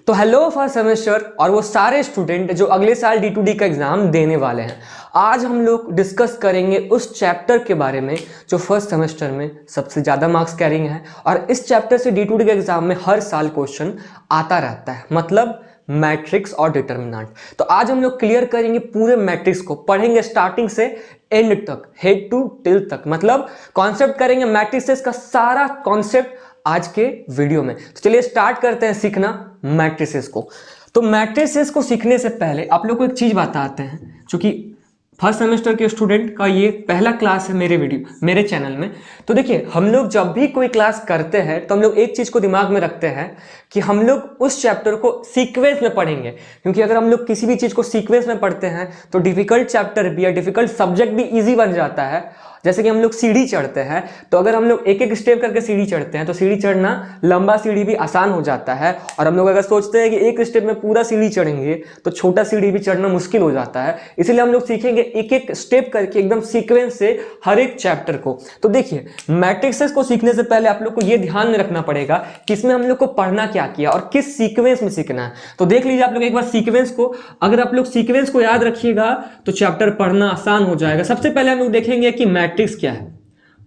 तो hello first semester और वो सारे स्टूडेंट जो अगले साल D2D का एग्जाम देने वाले हैं। आज हम लोग डिस्कस करेंगे उस चैप्टर के बारे में जो फर्स्ट सेमेस्टर में सबसे ज़्यादा मार्क्स कैरिंग है और इस चैप्टर से D2D के एग्जाम में हर साल क्वेश्चन आता रहता है, मतलब मैट्रिक्स और डिटर्मिनेंट। तो आज हम लोग क्लियर करेंगे पूरे मैट्रिक्स को, पढ़ेंगे स्टार्टिंग से एंड तक, हेड टू टेल तक, मतलब कॉन्सेप्ट करेंगे मैट्रिसेस का सारा कॉन्सेप्ट आज के वीडियो में। तो चलिए स्टार्ट करते हैं सीखना मैट्रिसेस को। तो मैट्रिसेस को सीखने से पहले आप लोग को एक चीज बताते हैं, क्योंकि फर्स्ट सेमेस्टर के स्टूडेंट का ये पहला क्लास है मेरे चैनल में। तो देखिए, हम लोग जब भी कोई क्लास करते हैं तो हम लोग एक चीज को दिमाग में रखते हैं कि हम लोग उस चैप्टर को सीक्वेंस में पढ़ेंगे, क्योंकि अगर हम लोग किसी भी चीज को सीक्वेंस में पढ़ते हैं तो डिफिकल्ट चैप्टर भी या डिफिकल्ट सब्जेक्ट भी ईजी बन जाता है। जैसे कि हम लोग सीढ़ी चढ़ते हैं, तो अगर हम लोग एक एक स्टेप करके सीढ़ी चढ़ते हैं तो सीढ़ी चढ़ना, लंबा सीढ़ी भी आसान हो जाता है। और हम लोग अगर सोचते हैं कि एक स्टेप में पूरा सीढ़ी चढ़ेंगे तो छोटा सीढ़ी भी चढ़ना मुश्किल हो जाता है। इसीलिए हम लोग सीखेंगे एक एक स्टेप करके एकदम सीक्वेंस से हर एक चैप्टर को। तो देखिए, मैट्रिक्सेस को सीखने से पहले आप लोग को यह ध्यान में रखना पड़ेगा कि इसमें हम लोग को पढ़ना क्या किया और किस सीक्वेंस में सीखना है। तो देख लीजिए आप लोग एक बार सीक्वेंस को, अगर आप लोग सीक्वेंस को याद रखिएगा तो चैप्टर पढ़ना आसान हो जाएगा। सबसे पहले हम लोग देखेंगे कि मैट्रिक्स क्या है,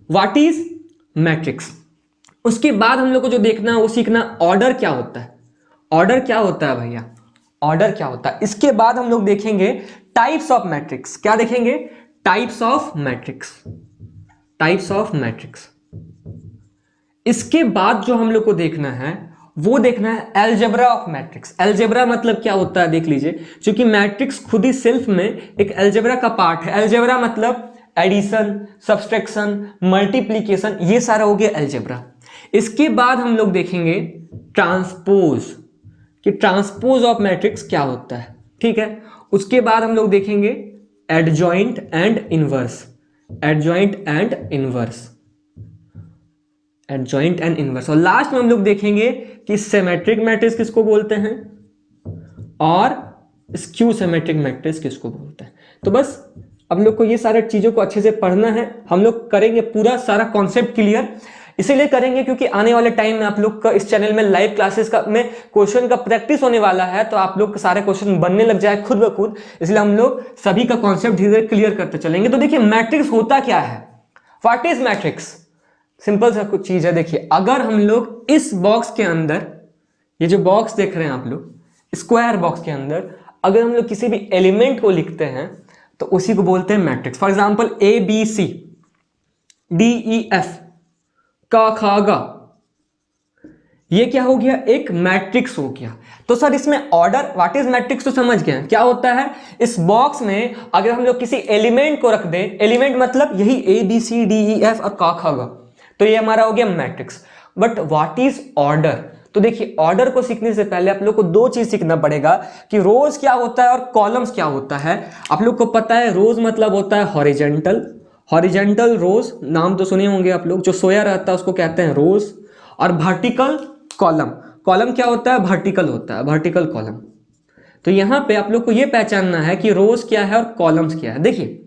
व्हाट इज मैट्रिक्स। उसके बाद हम लोग को जो देखना है वो सीखना ऑर्डर क्या होता है। ऑर्डर क्या होता है भैया, ऑर्डर क्या होता है। इसके बाद हम लोग देखेंगे टाइप्स ऑफ मैट्रिक्स। क्या देखेंगे? Types of matrix, types of matrix. इसके बाद जो हम लोग को देखना है वो देखना है अलजेब्रा ऑफ मैट्रिक्स। अलजेब्रा मतलब क्या होता है देख लीजिए, क्योंकि मैट्रिक्स खुद ही सेल्फ में एक अलजेब्रा का पार्ट है। अलजेब्रा मतलब एडिशन, सब्सट्रैक्शन, मल्टीप्लिकेशन, ये सारा हो गया अलजेब्रा। इसके बाद हम लोग देखेंगे ट्रांसपोज, कि ट्रांसपोज ऑफ मैट्रिक्स क्या होता है, ठीक है। उसके बाद हम लोग देखेंगे adjoint and inverse, adjoint and inverse, adjoint and inverse. और लास्ट में हम लोग देखेंगे कि सिमेट्रिक मैट्रिक्स किसको बोलते हैं और स्क्यू सिमेट्रिक मैट्रिक्स किसको बोलते हैं। तो बस अब लोग को ये सारे चीजों को अच्छे से पढ़ना है। हम लोग करेंगे पूरा सारा कॉन्सेप्ट क्लियर, इसीलिए करेंगे क्योंकि आने वाले टाइम में आप लोग का इस चैनल में लाइव क्लासेस का में क्वेश्चन का प्रैक्टिस होने वाला है, तो आप लोग सारे क्वेश्चन बनने लग जाए खुद ब खुद। इसलिए हम लोग सभी का कॉन्सेप्ट धीरे धीरे क्लियर करते चलेंगे। तो देखिए, मैट्रिक्स होता क्या है, व्हाट इज मैट्रिक्स। सिंपल सा कुछ चीज है। देखिए, अगर हम लोग इस बॉक्स के अंदर, ये जो बॉक्स देख रहे हैं आप लोग, स्क्वायर बॉक्स के अंदर अगर हम लोग किसी भी एलिमेंट को लिखते हैं तो उसी को बोलते हैं matrix. For example ABC, DEF, का खा गा, ये क्या हो गया, एक मैट्रिक्स हो गया। तो सर इसमें ऑर्डर, व्हाट इज मैट्रिक्स तो समझ गए क्या होता है। इस बॉक्स में अगर हम लोग किसी एलिमेंट को रख दें, एलिमेंट मतलब यही ABCDEF और का खा गा, तो ये हमारा हो गया matrix. But what is order. तो देखिए, ऑर्डर को सीखने से पहले आप लोग को दो चीज सीखना पड़ेगा कि रोज क्या होता है और कॉलम्स क्या होता है। आप लोग को पता है रोज मतलब होता है हॉरिजेंटल, हॉरिजेंटल रोज, नाम तो सुने होंगे आप लोग, जो सोया रहता है उसको कहते हैं रोज। और वर्टिकल कॉलम, कॉलम क्या होता है, वर्टिकल होता है, वर्टिकल कॉलम। तो यहां पे आप लोग को यह पहचानना है कि रोज क्या है और कॉलम्स क्या है। देखिए,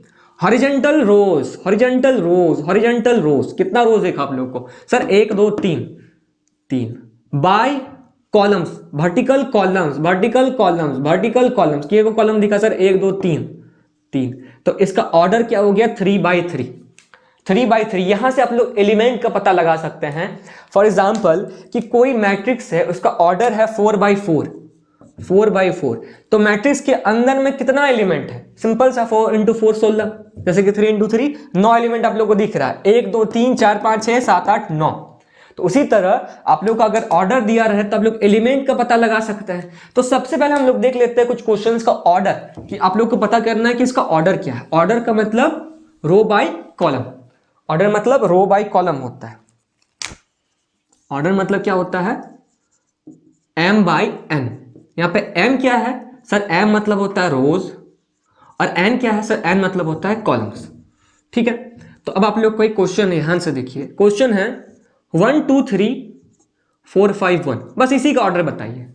horizontal rows, horizontal rows, horizontal rows, कितना रोज देखा आप लोग को, sir 1 2 3 3। By columns, vertical columns, vertical columns, vertical columns, किए को कॉलम दिखा सर 1 2 3 3। तो इसका ऑर्डर क्या हो गया, 3/3, 3/3। यहां से आप लोग एलिमेंट का पता लगा सकते हैं। फॉर एग्जांपल कि कोई मैट्रिक्स है, उसका ऑर्डर है 4/4, 4/4। तो मैट्रिक्स के अंदर में कितना एलिमेंट है, सिंपल सा 4 × 4 16, जैसे कि 3 × 3 9 एलिमेंट आप लोग को दिख रहा है, 1 2 3 4 5 6 7 8 9। तो उसी तरह आप लोग का अगर ऑर्डर दिया रहे तो आप लोग एलिमेंट का पता लगा सकते हैं। तो सबसे पहले हम लोग देख लेते हैं कुछ क्वेश्चंस का ऑर्डर, कि आप लोग को पता करना है कि इसका ऑर्डर क्या है। ऑर्डर का मतलब रो बाय कॉलम, ऑर्डर मतलब रो बाय कॉलम होता है। ऑर्डर मतलब क्या होता है, M/N। यहां पे M क्या है सर, M मतलब होता है रोज, और N क्या है सर, N मतलब होता है कॉलम्स, ठीक है। तो अब आप लोग को एक क्वेश्चन है, ध्यान से देखिए। क्वेश्चन है 1 2 3 4 5 1, बस इसी का ऑर्डर बताइए।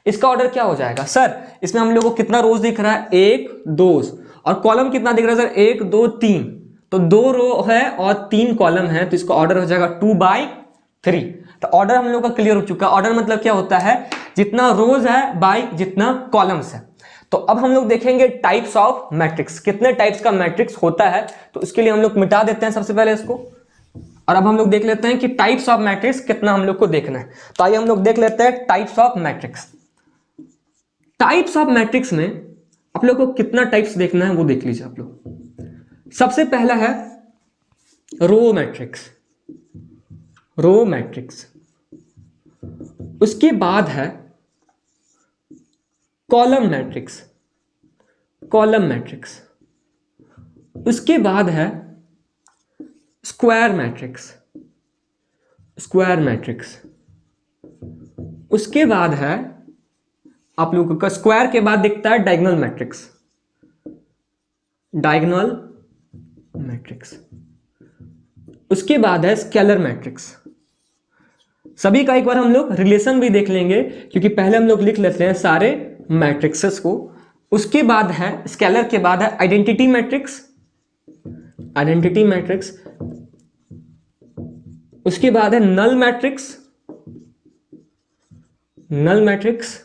इसका ऑर्डर क्या हो जाएगा सर, इसमें हम लोग को कितना रोज दिख रहा है, 1 2, और कॉलम कितना दिख रहा है सर, 1 2 3। तो 2 रो है और 3 कॉलम है, तो इसका ऑर्डर हो जाएगा 2/3। तो ऑर्डर हम लोग का क्लियर हो चुका है। ऑर्डर मतलब क्या होता है, जितना रोज है बाय जितना कॉलम्स है। तो अब हम लोग देखेंगे टाइप्स ऑफ मैट्रिक्स, कितने टाइप्स का मैट्रिक्स होता है। तो इसके लिए हम लोग मिटा देते हैं सबसे पहले इसको, और अब हम लोग देख लेते हैं कि टाइप्स ऑफ मैट्रिक्स कितना हम लोग को देखना है। तो आइए हम लोग देख लेते हैं types of matrix. Types of matrix में आप लोग को कितना टाइप्स देखना है वो देख लीजिए आप लोग। सबसे पहला है रो मैट्रिक्स, रो मैट्रिक्स। उसके बाद है कॉलम मैट्रिक्स, कॉलम मैट्रिक्स। उसके बाद है स्क्वायर मैट्रिक्स, स्क्वायर मैट्रिक्स। उसके बाद है आप लोगों का स्क्वायर के बाद दिखता है डायगोनल मैट्रिक्स, डायगोनल मैट्रिक्स। उसके बाद है स्केलर मैट्रिक्स। सभी का एक बार हम लोग रिलेशन भी देख लेंगे, क्योंकि पहले हम लोग लिख लेते हैं सारे मैट्रिक्सेस को। उसके बाद है स्केलर के बाद है आइडेंटिटी मैट्रिक्स, आइडेंटिटी मैट्रिक्स। उसके बाद है नल मैट्रिक्स, नल मैट्रिक्स।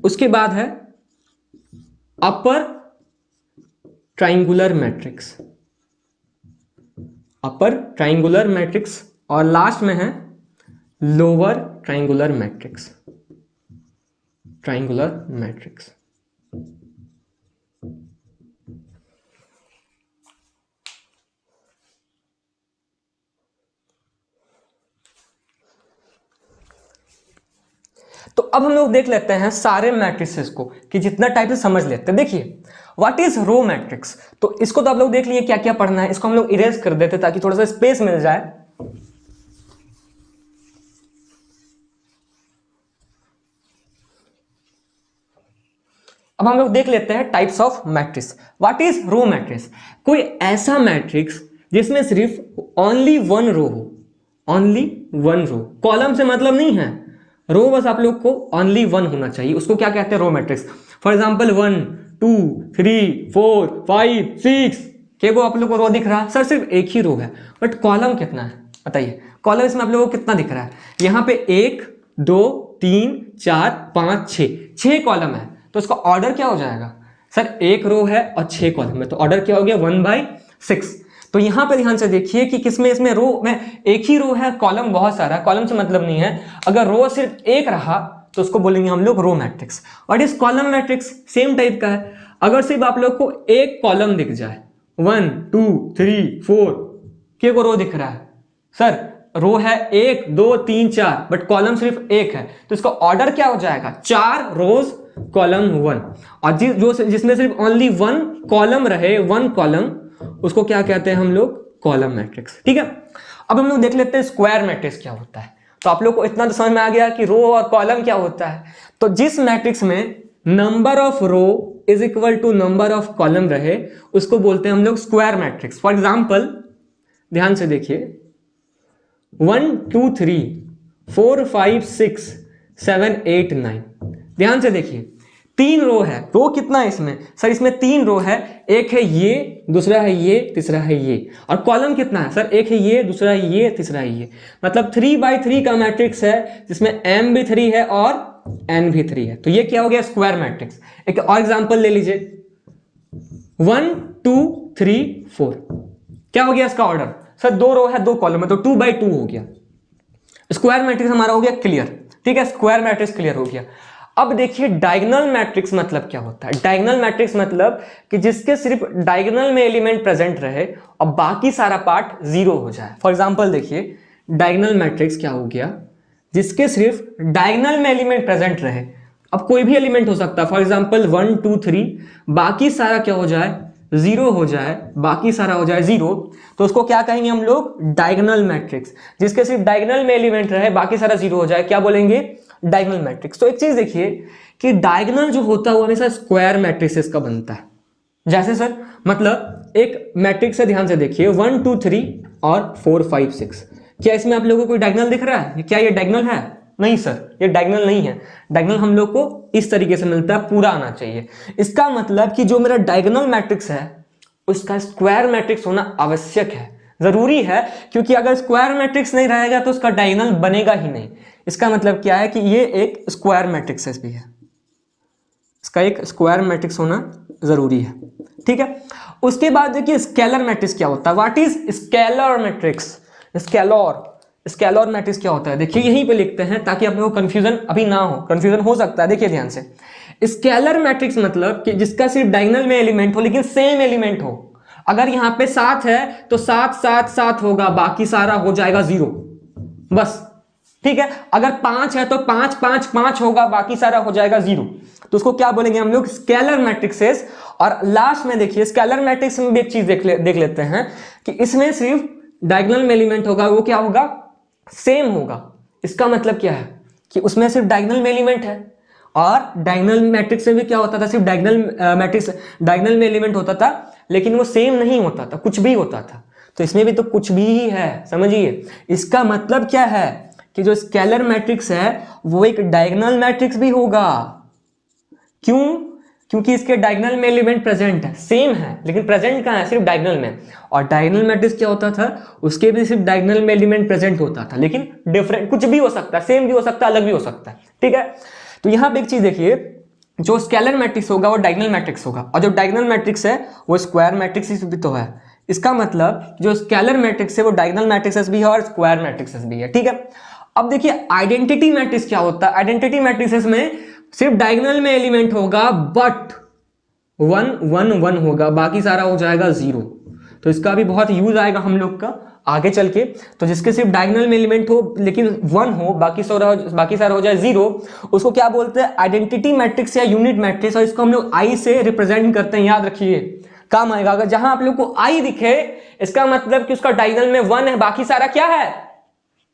उसके बाद है upper triangular matrix, upper triangular matrix. और लास्ट में है lower triangular matrix, triangular matrix. तो अब हम लोग देख लेते हैं सारे मैट्रिसेस को कि जितना टाइप से समझ लेते हैं। देखिए व्हाट इज रो मैट्रिक्स, तो इसको तो आप लोग देख लिए क्या क्या पढ़ना है। इसको हम लोग इरेज कर देते ताकि थोड़ा सा स्पेस मिल जाए। अब हम लोग देख लेते हैं types of matrix. What is row matrix, कोई ऐसा मैट्रिक्स जिसमें सिर्फ ओनली वन रो हो, ओनली वन रो। कॉलम से मतलब नहीं है, रो बस आप लोग को ओनली वन होना चाहिए, उसको क्या कहते हैं रो मैट्रिक्स। फॉर एग्जांपल 1 2 3 4 5 6 के वो आप लोग को रो दिख रहा है सर, सिर्फ एक ही रो है, बट कॉलम कितना है बताइए। कॉलम इसमें आप लोगों को कितना दिख रहा है, यहाँ पे 1 2 3 4 5 6 कॉलम है। तो इसका ऑर्डर क्या हो जाएगा सर, एक रो है और 6 कॉलम है, तो ऑर्डर क्या हो गया 1/6। तो यहां पे ध्यान से देखिए कि किसमें, इसमें रो में एक ही रो है, कॉलम बहुत सारा, कॉलम से मतलब नहीं है। अगर रो सिर्फ एक रहा तो उसको बोलेंगे हम लोग रो मैट्रिक्स। और इस कॉलम मैट्रिक्स सेम टाइप का है। अगर सिर्फ आप लोग को एक कॉलम दिख जाए 1 2 3 4 के को रो दिख रहा है सर, रो है 1 2 3 4 बट कॉलम सिर्फ एक है, तो इसका ऑर्डर क्या हो जाएगा 4 रोज कॉलम 1। और जिसमें सिर्फ ओनली वन कॉलम रहे, वन कॉलम, उसको क्या कहते हैं हम लोग, कॉलम मैट्रिक्स। ठीक है, अब हम लोग देख लेते हैं स्क्वायर मैट्रिक्स क्या होता है। तो आप लोग को इतना तो समझ में आ गया कि रो और कॉलम क्या होता है। तो जिस मैट्रिक्स में number of row is equal to number of column रहे उसको बोलते हैं हम लोग स्क्वायर मैट्रिक्स। फॉर एग्जाम्पल ध्यान से देखिए 1 2 3 4 5 6 7 8 9, ध्यान से देखिए 3 रो है। रो कितना है इसमें सर, इसमें 3 रो है, एक है ये, दूसरा है ये, तीसरा है ये। और कॉलम कितना है सर, एक है ये, दूसरा है ये, तीसरा है ये। मतलब 3/3 का मैट्रिक्स है जिसमें m भी 3 है और n भी 3 है। तो ये क्या हो गया स्क्वायर मैट्रिक्स। एक और एग्जांपल ले लीजिए 1 2 3 4, क्या हो गया इसका ऑर्डर सर, 2 रो है 2 कॉलम है, तो 2/2 हो गया। स्क्वायर मैट्रिक्स हमारा हो गया क्लियर। ठीक है, स्क्वायर मैट्रिक्स क्लियर हो गया। अब देखिए डायगोनल मैट्रिक्स मतलब क्या होता है। डायगोनल मैट्रिक्स मतलब कि जिसके सिर्फ डायगोनल में एलिमेंट प्रेजेंट रहे और बाकी सारा पार्ट 0 हो जाए। फॉर एग्जांपल देखिए डायगोनल मैट्रिक्स क्या हो गया, जिसके सिर्फ डायगोनल में एलिमेंट प्रेजेंट रहे। अब कोई भी एलिमेंट हो सकता है, फॉर एग्जांपल 1 2 3, बाकी सारा क्या हो जाए 0 हो जाए, बाकी सारा हो जाए 0, तो उसको क्या कहेंगे हम लोग, डायगोनल मैट्रिक्स। जिसके सिर्फ डायगोनल में एलिमेंट रहे बाकी सारा 0 हो जाए, क्या बोलेंगे, डायगोनल मैट्रिक्स। तो एक चीज देखिए कि डायगोनल जो होता है वो हमेशा स्क्वायर मैट्रिक्स का बनता है। जैसे सर मतलब एक मैट्रिक्स है, ध्यान से देखिए 1 2 3 और 4 5 6, क्या इसमें आप लोगों को कोई डायगोनल दिख रहा है, क्या ये डायगोनल है, नहीं सर ये डायगोनल नहीं है। डायगोनल हम लोग को इस तरीके से मिलता है, पूरा आना चाहिए। इसका मतलब कि जो मेरा डायगोनल मैट्रिक्स है उसका स्क्वायर मैट्रिक्स होना आवश्यक है, जरूरी है, क्योंकि अगर स्क्वायर मैट्रिक्स नहीं रहेगा तो उसका डायगोनल बनेगा ही नहीं। इसका मतलब क्या है कि ये एक स्क्वायर मैट्रिक्स भी है, इसका एक स्क्वायर मैट्रिक्स होना जरूरी है, ठीक है। उसके बाद देखिए स्केलर मैट्रिक्स क्या होता है, what is scalar matrix, scalar matrix क्या होता है, देखिए यहीं पे लिखते हैं ताकि आप लोगों को कंफ्यूजन अभी ना हो, कंफ्यूजन हो सकता है, देखिए ध्यान से। स्केलर मैट्रिक्स मतलब कि जिसका सिर्फ डायगोनल में एलिमेंट हो लेकिन सेम एलिमेंट हो। अगर यहाँ पे 7 है तो 7 7 7 होगा, बाकी सारा हो जाएगा 0, बस, ठीक है। अगर 5 है तो 5 5 5 होगा, बाकी सारा हो जाएगा 0, तो उसको क्या बोलेंगे हम लोग, स्केलर मैट्रिक्सेस। और लास्ट में देखिए स्केलर मैट्रिक्स में भी एक चीज देख लेते हैं कि इसमें सिर्फ डायगोनल में एलिमेंट होगा, वो क्या होगा, सेम होगा। इसका मतलब क्या है कि उसमें सिर्फ डायगोनल में एलिमेंट है, और डायगोनल मैट्रिक्स में भी क्या होता था, सिर्फ डायगोनल मैट्रिक्स डायगोनल में एलिमेंट होता था, लेकिन वो सेम नहीं होता था, कुछ भी होता था। तो इसमें भी तो कुछ भी ही है, समझिए। इसका मतलब क्या है कि जो स्केलर मैट्रिक्स है वो एक डायगोनल मैट्रिक्स भी होगा। क्यों? क्योंकि इसके डायगोनल में एलिमेंट प्रेजेंट है, सेम है, लेकिन प्रेजेंट कहाँ है, सिर्फ डायगोनल में। और डायगोनल मैट्रिक्स क्या होता था, उसके भी सिर्फ डायगोनल में एलिमेंट प्रेजेंट होता था, लेकिन डिफरेंट, कुछ भी हो सकता है, सेम भी हो सकता है, अलग भी हो सकता है, ठीक है। तो यहाँ पे एक चीज देखिए, जो स्केलर मैट्रिक्स होगा वो डायगोनल मैट्रिक्स होगा, और जो डायगोनल मैट्रिक्स है वो स्क्वायर मैट्रिक्स भी तो है। इसका मतलब जो स्केलर मैट्रिक्स है वो डायगोनल मैट्रिक्स भी है और स्क्वायर मैट्रिक्स भी है, ठीक है। अब देखिए आइडेंटिटी मैट्रिक्स क्या होता है, आइडेंटिटी मैट्रिक्स में सिर्फ डायगोनल में एलिमेंट होगा, बट 1 1 1 होगा, बाकी सारा हो जाएगा 0। तो इसका भी बहुत यूज आएगा हम लोग का आगे चल के। तो जिसके सिर्फ डायगोनल में एलिमेंट हो लेकिन 1 हो, बाकी सारा हो जाए 0, उसको क्या बोलते हैं, आइडेंटिटी मैट्रिक्स या यूनिट मैट्रिक्स। और इसको हम लोग आई से रिप्रेजेंट करते हैं, याद रखिए, काम आएगा। अगर जहां आप लोग को आई दिखे, इसका मतलब कि उसका डायगोनल में 1 है, बाकी सारा क्या है,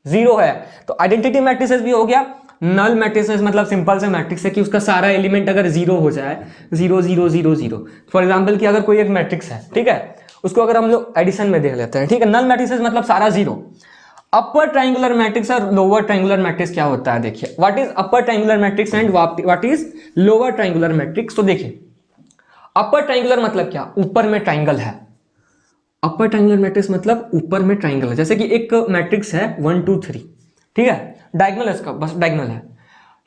0 है। तो आइडेंटिटी मैट्रिक्स भी हो गया। नल मैट्रिक्स मतलब सिंपल से मैट्रिक्स है कि उसका सारा एलिमेंट अगर 0 हो जाए, 0 0 0 0, फॉर एग्जांपल कि अगर कोई एक मैट्रिक्स है, ठीक है, उसको अगर हम लोग एडिशन में देख लेते हैं, ठीक है, नल मैट्रिक्स मतलब सारा 0। अपर ट्रायंगुलर मैट्रिक्स और लोअर ट्रायंगुलर मैट्रिक्स क्या होता है, देखिए what is upper triangular matrix and what is lower triangular matrix. तो देखिए अपर ट्रायंगुलर मतलब क्या, ऊपर में ट्रायंगल है। अपर ट्रायंगुलर मैट्रिक्स मतलब ऊपर में ट्रायंगल है, जैसे कि एक मैट्रिक्स है 1 2 3, ठीक है, डायगोनल है इसका, बस डायगोनल है।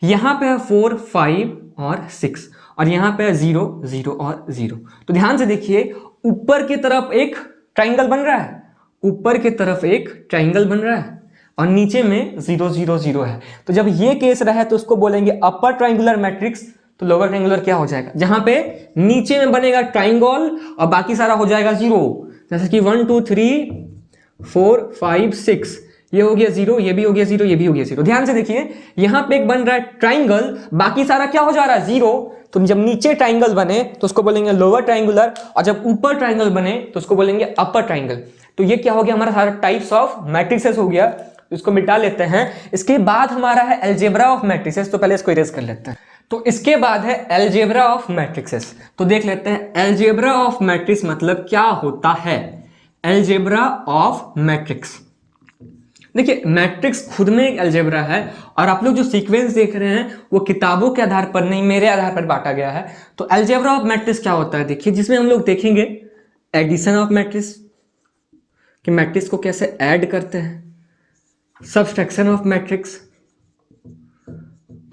यहां पे है 4 5 और 6, और यहां पे है 0 0 और 0। तो ध्यान से देखिए, ऊपर की तरफ एक ट्रायंगल बन रहा है, ऊपर की तरफ एक ट्रायंगल बन रहा है, और नीचे में 0 0 0 है। तो जब ये केस रहा है तो उसको बोलेंगे अपर ट्रायंगुलर मैट्रिक्स। तो लोअर ट्रायंगुलर क्या हो जाएगा, जहां पे नीचे में बनेगा ट्रायंगल और बाकी सारा हो जाएगा 0, जैसे कि 1 2 3 4 5 6, ये हो गया 0, ये भी हो गया 0, ये भी हो गया 0। ध्यान से देखिए, यहां पे एक बन रहा है ट्रायंगल, बाकी सारा क्या हो जा रहा है, 0। तो जब नीचे ट्रायंगल बने तो उसको बोलेंगे लोअर ट्रायंगुलर, और जब ऊपर ट्रायंगल बने तो उसको बोलेंगे अपर ट्रायंगल। तो ये क्या हो गया, हमारा सारा टाइप्स ऑफ मैट्रिक्सेस हो गया, इसको मिटा लेते हैं। इसके बाद हमारा है अलजेब्रा ऑफ मैट्रिक्सेस, तो पहले इसको इरेज कर लेते हैं। तो इसके बाद है अलजेब्रा ऑफ मैट्रिक्सेस, तो देख लेते हैं अलजेब्रा ऑफ मैट्रिक्स मतलब क्या होता है। अलजेब्रा ऑफ मैट्रिक्स, देखिए मैट्रिक्स खुद में एक अलजेब्रा है, और आप लोग जो सीक्वेंस देख रहे हैं वो किताबों के आधार पर नहीं, मेरे आधार पर बांटा गया है। तो अलजेब्रा ऑफ मैट्रिक्स क्या होता है, देखिए जिसमें हम लोग देखेंगे एडिशन ऑफ मैट्रिक्स, कि मैट्रिक्स को कैसे ऐड करते हैं, सब्सट्रैक्शन ऑफ मैट्रिक्स,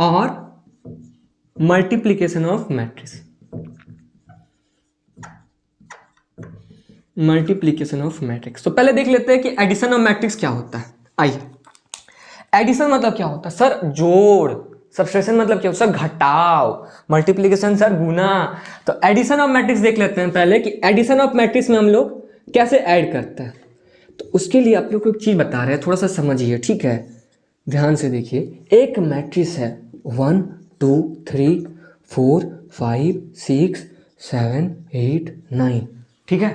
और multiplication of matrix, multiplication of matrix. तो पहले देख लेते हैं कि एडिशन ऑफ मैट्रिक्स क्या होता है। आइए, एडिशन मतलब क्या होता है, सर जोड़। सब्सट्रैक्शन मतलब क्या होता है, सर घटाव। मल्टीप्लिकेशन सर गुना। तो एडिशन ऑफ मैट्रिक्स देख लेते हैं पहले कि एडिशन ऑफ मैट्रिक्स में हम लोग कैसे ऐड करते हैं। तो उसके लिए आप लोग को एक चीज बता रहे हैं, थोड़ा सा समझिए, ठीक है, ध्यान से देखिए। एक मैट्रिक्स है 1 2 3 4 5 6 7 8 9, ठीक है।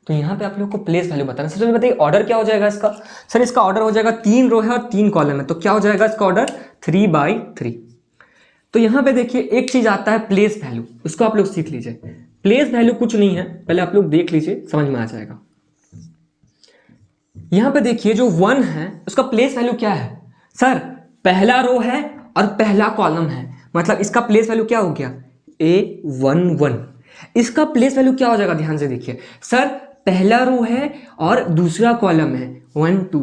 तो यहाँ पे आप लोग को प्लेस वैल्यू बताना। सबसे पहले बताइए ऑर्डर क्या हो जाएगा इसका। सर इसका ऑर्डर हो जाएगा 3 रो है और 3 कॉलम है, तो क्या हो जाएगा इसका ऑर्डर 3/3। तो यहाँ पे देखिए एक चीज आता है प्लेस वैल्यू, उसको आप लोग सीख लीजिए। प्लेस वैल्यू कुछ नहीं है, पहले आप लोग देख लीजिए, समझ में आ जाएगा। यहाँ पे देखिए जो 1 है उसका प्लेस वैल्यू क्या है, सर पहला रो है और पहला कॉलम है, मतलब इसका प्लेस वैल्यू क्या हो गया A11। इसका प्लेस वैल्यू क्या हो जाएगा, ध्यान से देखिए, सर पहला रो है और दूसरा कॉलम है 1 2,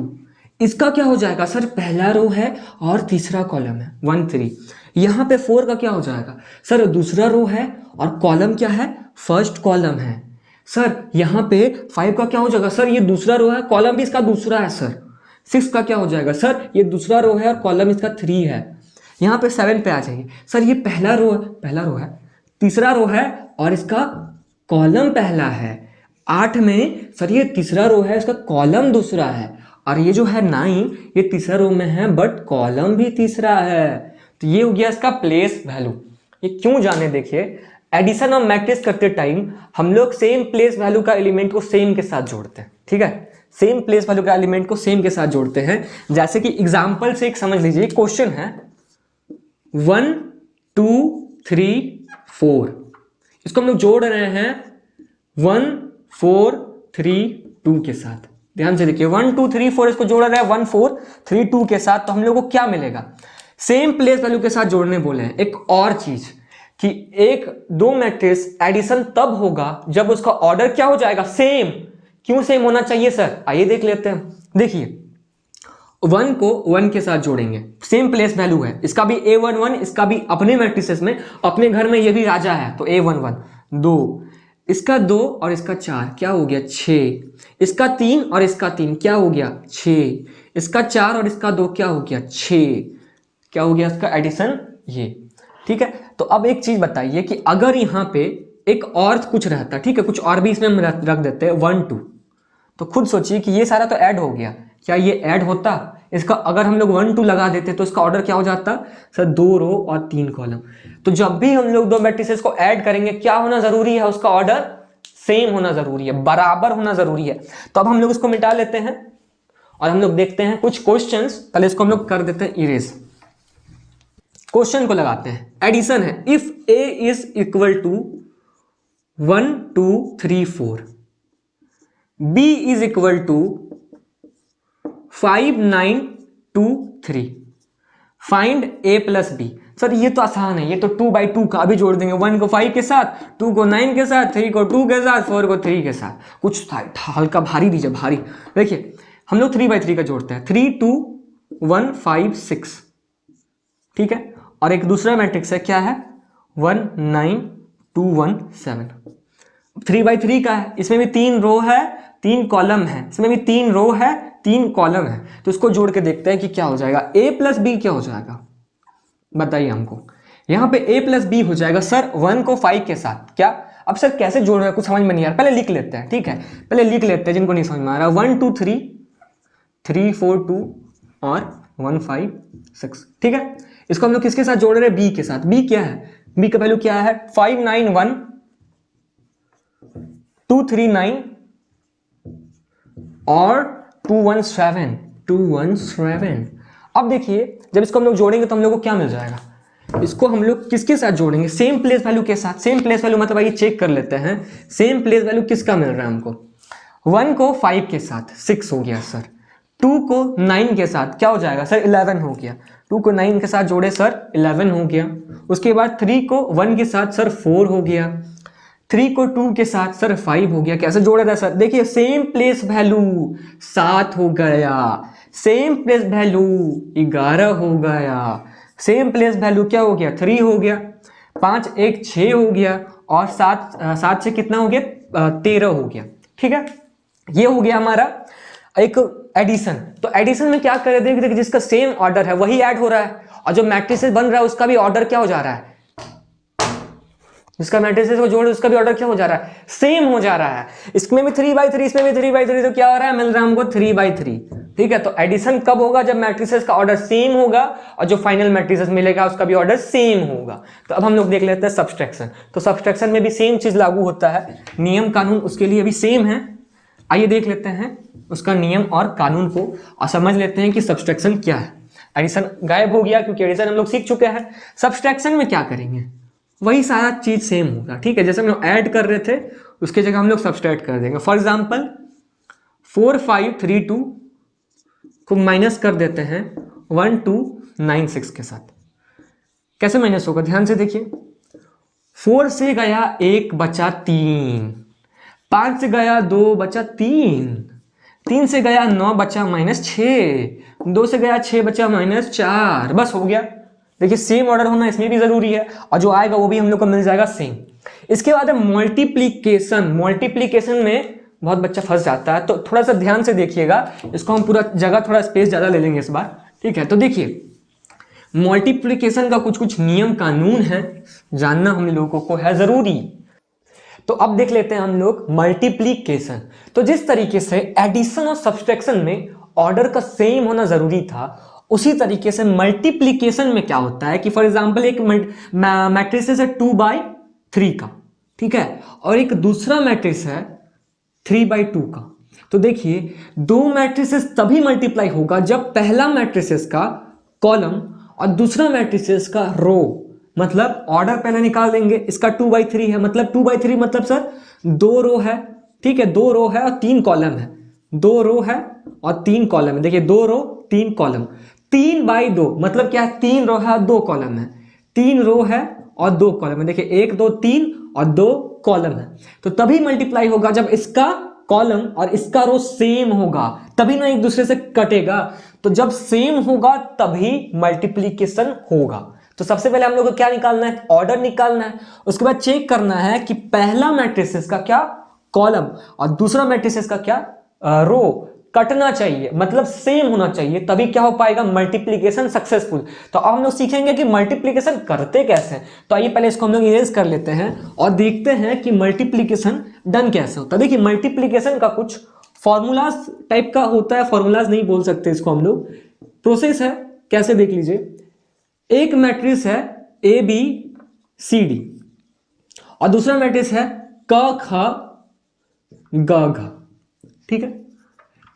इसका क्या हो जाएगा सर, पहला रो है और तीसरा कॉलम है 1 3। यहाँ पे 4 का क्या हो जाएगा सर, दूसरा रो है और कॉलम क्या है, फर्स्ट कॉलम है। सर यहाँ पे 5 का क्या हो जाएगा सर, ये दूसरा रो है, कॉलम भी इसका दूसरा है सर। 6 का क्या हो जाएगा सर, ये दूसरा रो है और कॉलम इसका 3 है। यहाँ पे 7 पे आ जाइए सर, ये पहला रो है, तीसरा रो है और इसका कॉलम पहला है। 8 में सर ये तीसरा रो है, इसका कॉलम दूसरा है। और ये जो है 9, ये तीसरा रो में है बट कॉलम भी तीसरा है। तो ये हो गया इसका प्लेस वैल्यू। ये क्यों जाने, देखिए एडिशन और मैट्रिक्स करते टाइम हम लोग सेम प्लेस वैल्यू का एलिमेंट को सेम के साथ जोड़ते हैं, ठीक है, सेम प्लेस वैल्यू का एलिमेंट को सेम के साथ जोड़ते हैं। जैसे कि एग्जांपल से एक समझ लीजिए, क्वेश्चन है 1 2 3 4, इसको हम लोग जोड़ रहे हैं 1 4 3 2 के साथ। ध्यान से देखिए 1 2 3 4 इसको जोड़ रहे हैं 1 4 3 2 के साथ। तो हम लोग को क्या मिलेगा, सेम प्लेस वैल्यू के साथ जोड़ने बोले हैं। एक और चीज कि एक दो मैट्रिक्स एडिशन तब होगा जब उसका ऑर्डर क्या हो जाएगा, सेम। क्यों सेम होना चाहिए सर, आइए देख लेते हैं। देखिए 1 को 1 के साथ जोड़ेंगे, सेम प्लेस वैल्यू है, इसका भी A11, इसका भी अपने मैट्रिसेस में, अपने घर में ये भी राजा है तो A11। 2, इसका 2 और इसका 4 क्या हो गया 6, इसका 3 और इसका 3 क्या हो गया 6, इसका 4 और इसका 2 क्या हो गया 6, क्या हो गया इसका एडिशन ये, ठीक है। तो अब एक चीज बताइए कि अगर यहाँ पे एक और कुछ रहता, ठीक है, कुछ और भी इसमें हम रख देते हैं 1 2, तो खुद सोचिए कि ये सारा तो ऐड हो गया, क्या ये ऐड होता, इसका अगर हम लोग 1 2 लगा देते तो इसका ऑर्डर क्या हो जाता सर, 2 रो और 3 कॉलम। तो जब भी हम लोग दो मैट्रिसेस को ऐड करेंगे क्या होना जरूरी है, उसका ऑर्डर सेम होना जरूरी है, बराबर होना जरूरी है। तो अब हम लोग इसको मिटा लेते हैं और हम लोग देखते हैं कुछ क्वेश्चंस। पहले इसको हम लोग कर देते हैं इरेज, क्वेश्चन को लगाते हैं। एडिशन है, if A is equal to 1 2 3 4, B is equal to 5 9 2 3, find A plus B. Sir ये तो आसान है, ये तो 2 by 2 का अभी जोड़ देंगे, 1 को 5 के साथ, 2 को 9 के साथ, 3 को 2 के साथ, 4 को 3 के साथ। कुछ हल्का भारी दीजिए, भारी। देखिए हम लोग 3 by 3 का जोड़ते हैं, 3 2 1 5 6, ठीक है। और एक दूसरा मैट्रिक्स है, क्या है 1 9 2 1 7, 3 by 3 का है, इसमें भी 3 रो है 3 कॉलम है, इसमें भी 3 रो है 3 कॉलम है। तो इसको जोड़ के देखते हैं कि क्या हो जाएगा, a प्लस बी क्या हो जाएगा, बताइए हमको। यहाँ पे a प्लस बी हो जाएगा सर 1 को 5 के साथ, क्या। अब सर कैसे जोड़ रहे हैं कुछ समझ में नहीं आ रहा, पहले लिख लेते हैं, ठीक है, पहले लिख लेते हैं जिनको नहीं समझ में आ रहा। 1 2 3 3 4 2 और 1 5 6, ठीक है। इसको हम लोग किसके साथ जोड़ रहे हैं, b के साथ। b क्या है, b का वैल्यू क्या है 5 9 1 2 3 9 और 2 1 7 2 1 7। अब देखिए जब इसको हम लोग जोड़ेंगे तो हम लोग को क्या मिल जाएगा, इसको हम लोग किसके साथ जोड़ेंगे, सेम प्लेस वैल्यू के साथ। सेम प्लेस वैल्यू मतलब आइए चेक कर लेते हैं, सेम प्लेस वैल्यू किसका मिल रहा है हमको। 1 को 5 के साथ 6 हो गया सर, 2 को 9 के साथ क्या हो जाएगा सर 11 हो गया, 2 को 9 के साथ जोड़े सर 11 हो गया। उसके बाद 3 को 1 के साथ सर 4 हो गया, 3 को 2 के साथ सर 5 हो गया। कैसे जोड़ा था सर, देखिए सेम प्लेस वैल्यू 7 हो गया, सेम प्लेस वैल्यू 11 हो गया, सेम प्लेस वैल्यू क्या हो गया 3 हो गया, 5 1 6 हो गया और 7 से कितना हो गया 13 हो गया, ठीक है। ये हो गया हमारा एक एडिशन। तो एडिशन में क्या करें, देखिए जिसका सेम ऑर्डर है वही ऐड हो रहा है, और जो मैट्रिसेस बन रहा है उसका भी ऑर्डर क्या हो जा रहा है, जिसका मैट्रिसेस को जोड़ उसका भी ऑर्डर क्या हो जा रहा है, सेम हो जा रहा है। इसमें भी 3 by 3, इसमें भी 3 by 3, तो क्या हो रहा है, मिल रहा है हमको 3 by 3, ठीक है। तो एडिशन कब होगा, जब मैट्रिसेस का ऑर्डर सेम होगा और जो फाइनल मैट्रिसेस मिलेगा उसका भी ऑर्डर सेम होगा। तो अब हम लोग देख लेते हैं सब्सट्रैक्शन। तो सब्सट्रैक्शन में भी सेम चीज लागू होता है, नियम कानून उसके लिए भी सेम है। आइए देख लेते हैं उसका नियम और कानून को और समझ लेते हैं कि सब्सट्रैक्शन क्या है। एडिशन गायब हो गया क्योंकि एडिशन हम लोग सीख चुके हैं। सब्सट्रैक्शन में क्या करेंगे, वही सारा चीज सेम होगा, ठीक है। जैसे हम लोग ऐड कर रहे थे उसके जगह हम लोग सब्सट्रैक्ट कर देंगे। फॉर एग्जांपल 4 5 3 2 को माइनस कर देते हैं 1 2 9 6 के साथ। कैसे माइनस होगा, ध्यान से देखिए। 4 से गया 1 बचा 3, 5 से गया 2 बचा 3, 3 से गया 9 बचा -6, 2 से गया 6 बचा -4, बस हो गया। देखिए सेम ऑर्डर होना इसमें भी जरूरी है, और जो आएगा वो भी हम लोग को मिल जाएगा सेम। इसके बाद है मल्टीप्लीकेशन। मल्टीप्लीकेशन में बहुत बच्चा फंस जाता है, तो थोड़ा सा ध्यान से देखिएगा, इसको हम पूरा जगह थोड़ा स्पेस ज़्यादा ले लेंगे इस बार, ठीक है। तो देखिए मल्टीप्लिकेशन का कुछ कुछ नियम कानून है, जानना हम लोगों को है ज़रूरी। तो अब देख लेते हैं हम लोग मल्टीप्लिकेशन। तो जिस तरीके से एडिशन और सब्सट्रैक्शन में ऑर्डर का सेम होना ज़रूरी था, उसी तरीके से मल्टीप्लिकेशन में क्या होता है कि फॉर एग्जांपल एक मैट्रिक्स है 2/3 का, ठीक है, और एक दूसरा मैट्रिक्स है 3/2 का। तो देखिए दो मैट्रिसेस तभी मल्टीप्लाई होगा जब पहला मैट्रिसेस का कॉलम और दूसरा मैट्रिसेस का रो, मतलब ऑर्डर पहले निकाल देंगे। इसका 2/3 है, मतलब 2/3 मतलब सर 2 रो है, ठीक है, 2 रो है और 3 कॉलम है, 2 रो है और 3 कॉलम है। देखिए 2 रो 3 कॉलम, 3/2 मतलब क्या है, 3 रो है और 2 कॉलम है, 3 रो है और 2 कॉलम है। देखिए 1 2 3 और 2 कॉलम है। तो तभी मल्टीप्लाई होगा जब इसका कॉलम और इसका रो सेम होगा, तभी ना एक दूसरे से कटेगा। तो जब सेम होगा तभी मल्टीप्लिकेशन होगा। तो सबसे पहले हम लोग को क्या निकालना है, ऑर्डर निकालना है। उसके बाद चेक करना है कि पहला मैट्रिसेस का क्या कॉलम और दूसरा मैट्रिसेस का क्या रो कटना चाहिए, मतलब सेम होना चाहिए, तभी क्या हो पाएगा मल्टीप्लिकेशन सक्सेसफुल। तो अब हम लोग सीखेंगे कि मल्टीप्लिकेशन करते कैसे। तो आइए पहले इसको हम लोग इरेज कर लेते हैं और देखते हैं कि मल्टीप्लिकेशन डन कैसे होता है। देखिए मल्टीप्लिकेशन का कुछ फॉर्मूलाज टाइप का होता है, फॉर्मूलाज नहीं बोल सकते इसको हम लोग, प्रोसेस है। कैसे देख लीजिए, एक मैट्रिक्स है ABCD और दूसरा मैट्रिक्स है क ख ग घ, ठीक है।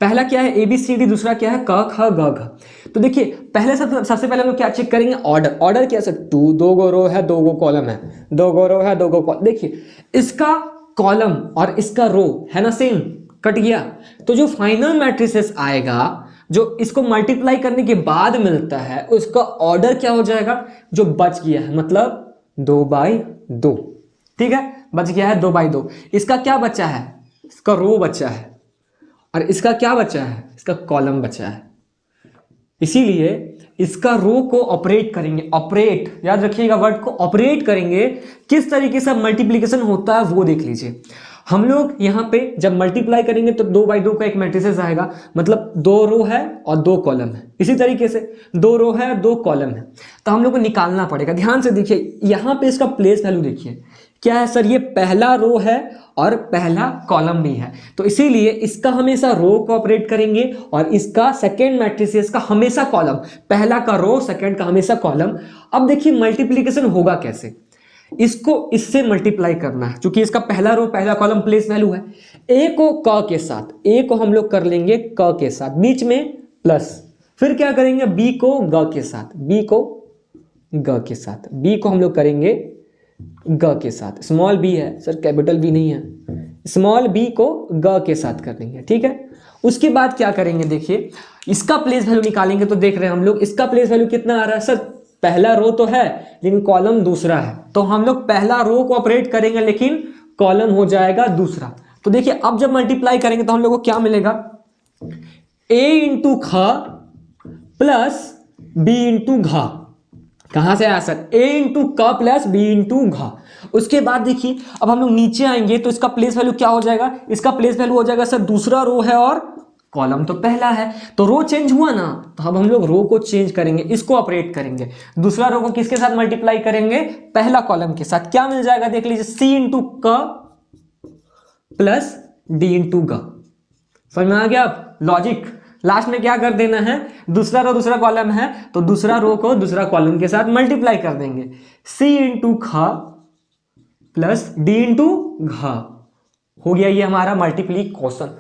पहला क्या है ABCD, दूसरा क्या है क ख ग घ। तो देखिए पहले सबसे पहले हम लोग क्या चेक करेंगे, ऑर्डर। ऑर्डर क्या है, 2 गो रो है 2 गो कॉलम है, 2 गो रो है 2 गो कॉलम। देखिए इसका कॉलम और इसका रो है ना सेम, कट गया। तो जो फाइनल मैट्रिसेस आएगा, जो इसको मल्टीप्लाई करने के बाद मिलता है, उसका ऑर्डर क्या हो जाएगा, जो बच गया है, मतलब 2/2, ठीक है, बच गया है 2/2। इसका क्या बचा है, इसका रो बचा है, और इसका क्या बचा है, इसका कॉलम बचा है। इसीलिए इसका रो को ऑपरेट करेंगे, ऑपरेट याद रखिएगा वर्ड को, ऑपरेट करेंगे। किस तरीके से मल्टीप्लिकेशन होता है वो देख लीजिए। हम लोग यहाँ पे जब मल्टीप्लाई करेंगे तो 2/2 का एक मैट्रिसेस आएगा, मतलब 2 रो है और 2 कॉलम है। इसी तरीके से 2 रो है और 2 कॉलम है, तो हम लोग को निकालना पड़ेगा। ध्यान से देखिए यहाँ पे इसका प्लेस वैल्यू देखिए क्या है सर, ये पहला रो है और पहला कॉलम भी है, तो इसीलिए इसका हमेशा रो को ऑपरेट करेंगे और इसका सेकेंड मैट्रिसेस का हमेशा कॉलम, पहला का रो सेकेंड का हमेशा कॉलम। अब देखिए मल्टीप्लिकेशन होगा कैसे, इसको इससे मल्टीप्लाई करना है, क्योंकि इसका पहला रो पहला कॉलम प्लेस वैल्यू है। ए को क के साथ, ए को हम लोग कर लेंगे क के साथ, बीच में प्लस, फिर क्या करेंगे बी को ग के साथ, बी को ग के साथ, बी को हम लोग करेंगे ग के साथ। स्मॉल बी है सर, कैपिटल बी नहीं है, स्मॉल बी को ग के साथ कर देंगे, ठीक है। उसके बाद क्या करेंगे, देखिए इसका प्लेस वैल्यू निकालेंगे। तो देख रहे हैं हम लोग इसका प्लेस वैल्यू कितना आ रहा है सर, पहला रो तो है लेकिन कॉलम दूसरा है, तो हम लोग पहला रो को ऑपरेट करेंगे लेकिन कॉलम हो जाएगा दूसरा। तो देखिए अब जब मल्टीप्लाई करेंगे तो हम लोग को क्या मिलेगा, a इंटू ख प्लस b इंटू घ। कहां से आया सर, a इंटू क प्लस b इंटू घ। उसके बाद देखिए अब हम लोग नीचे आएंगे तो इसका प्लेस वैल्यू क्या हो जाएगा, इसका प्लेस वैल्यू हो जाएगा सर, दूसरा रो है और कॉलम तो पहला है, तो रो चेंज हुआ ना, तो अब हम लोग रो को चेंज करेंगे, इसको ऑपरेट करेंगे। दूसरा रो को किसके साथ मल्टीप्लाई करेंगे, पहला कॉलम के साथ। क्या मिल जाएगा देख लीजिए, सी इंटू क प्लस डी इंटू ग। समझ में आ गया अब लॉजिक। लास्ट में क्या कर देना है, दूसरा रो दूसरा कॉलम है तो दूसरा रो को दूसरा कॉलम के साथ मल्टीप्लाई कर देंगे, सी इंटू ख प्लस डी इंटू घ। हो गया ये हमारा मल्टीप्लीकेशन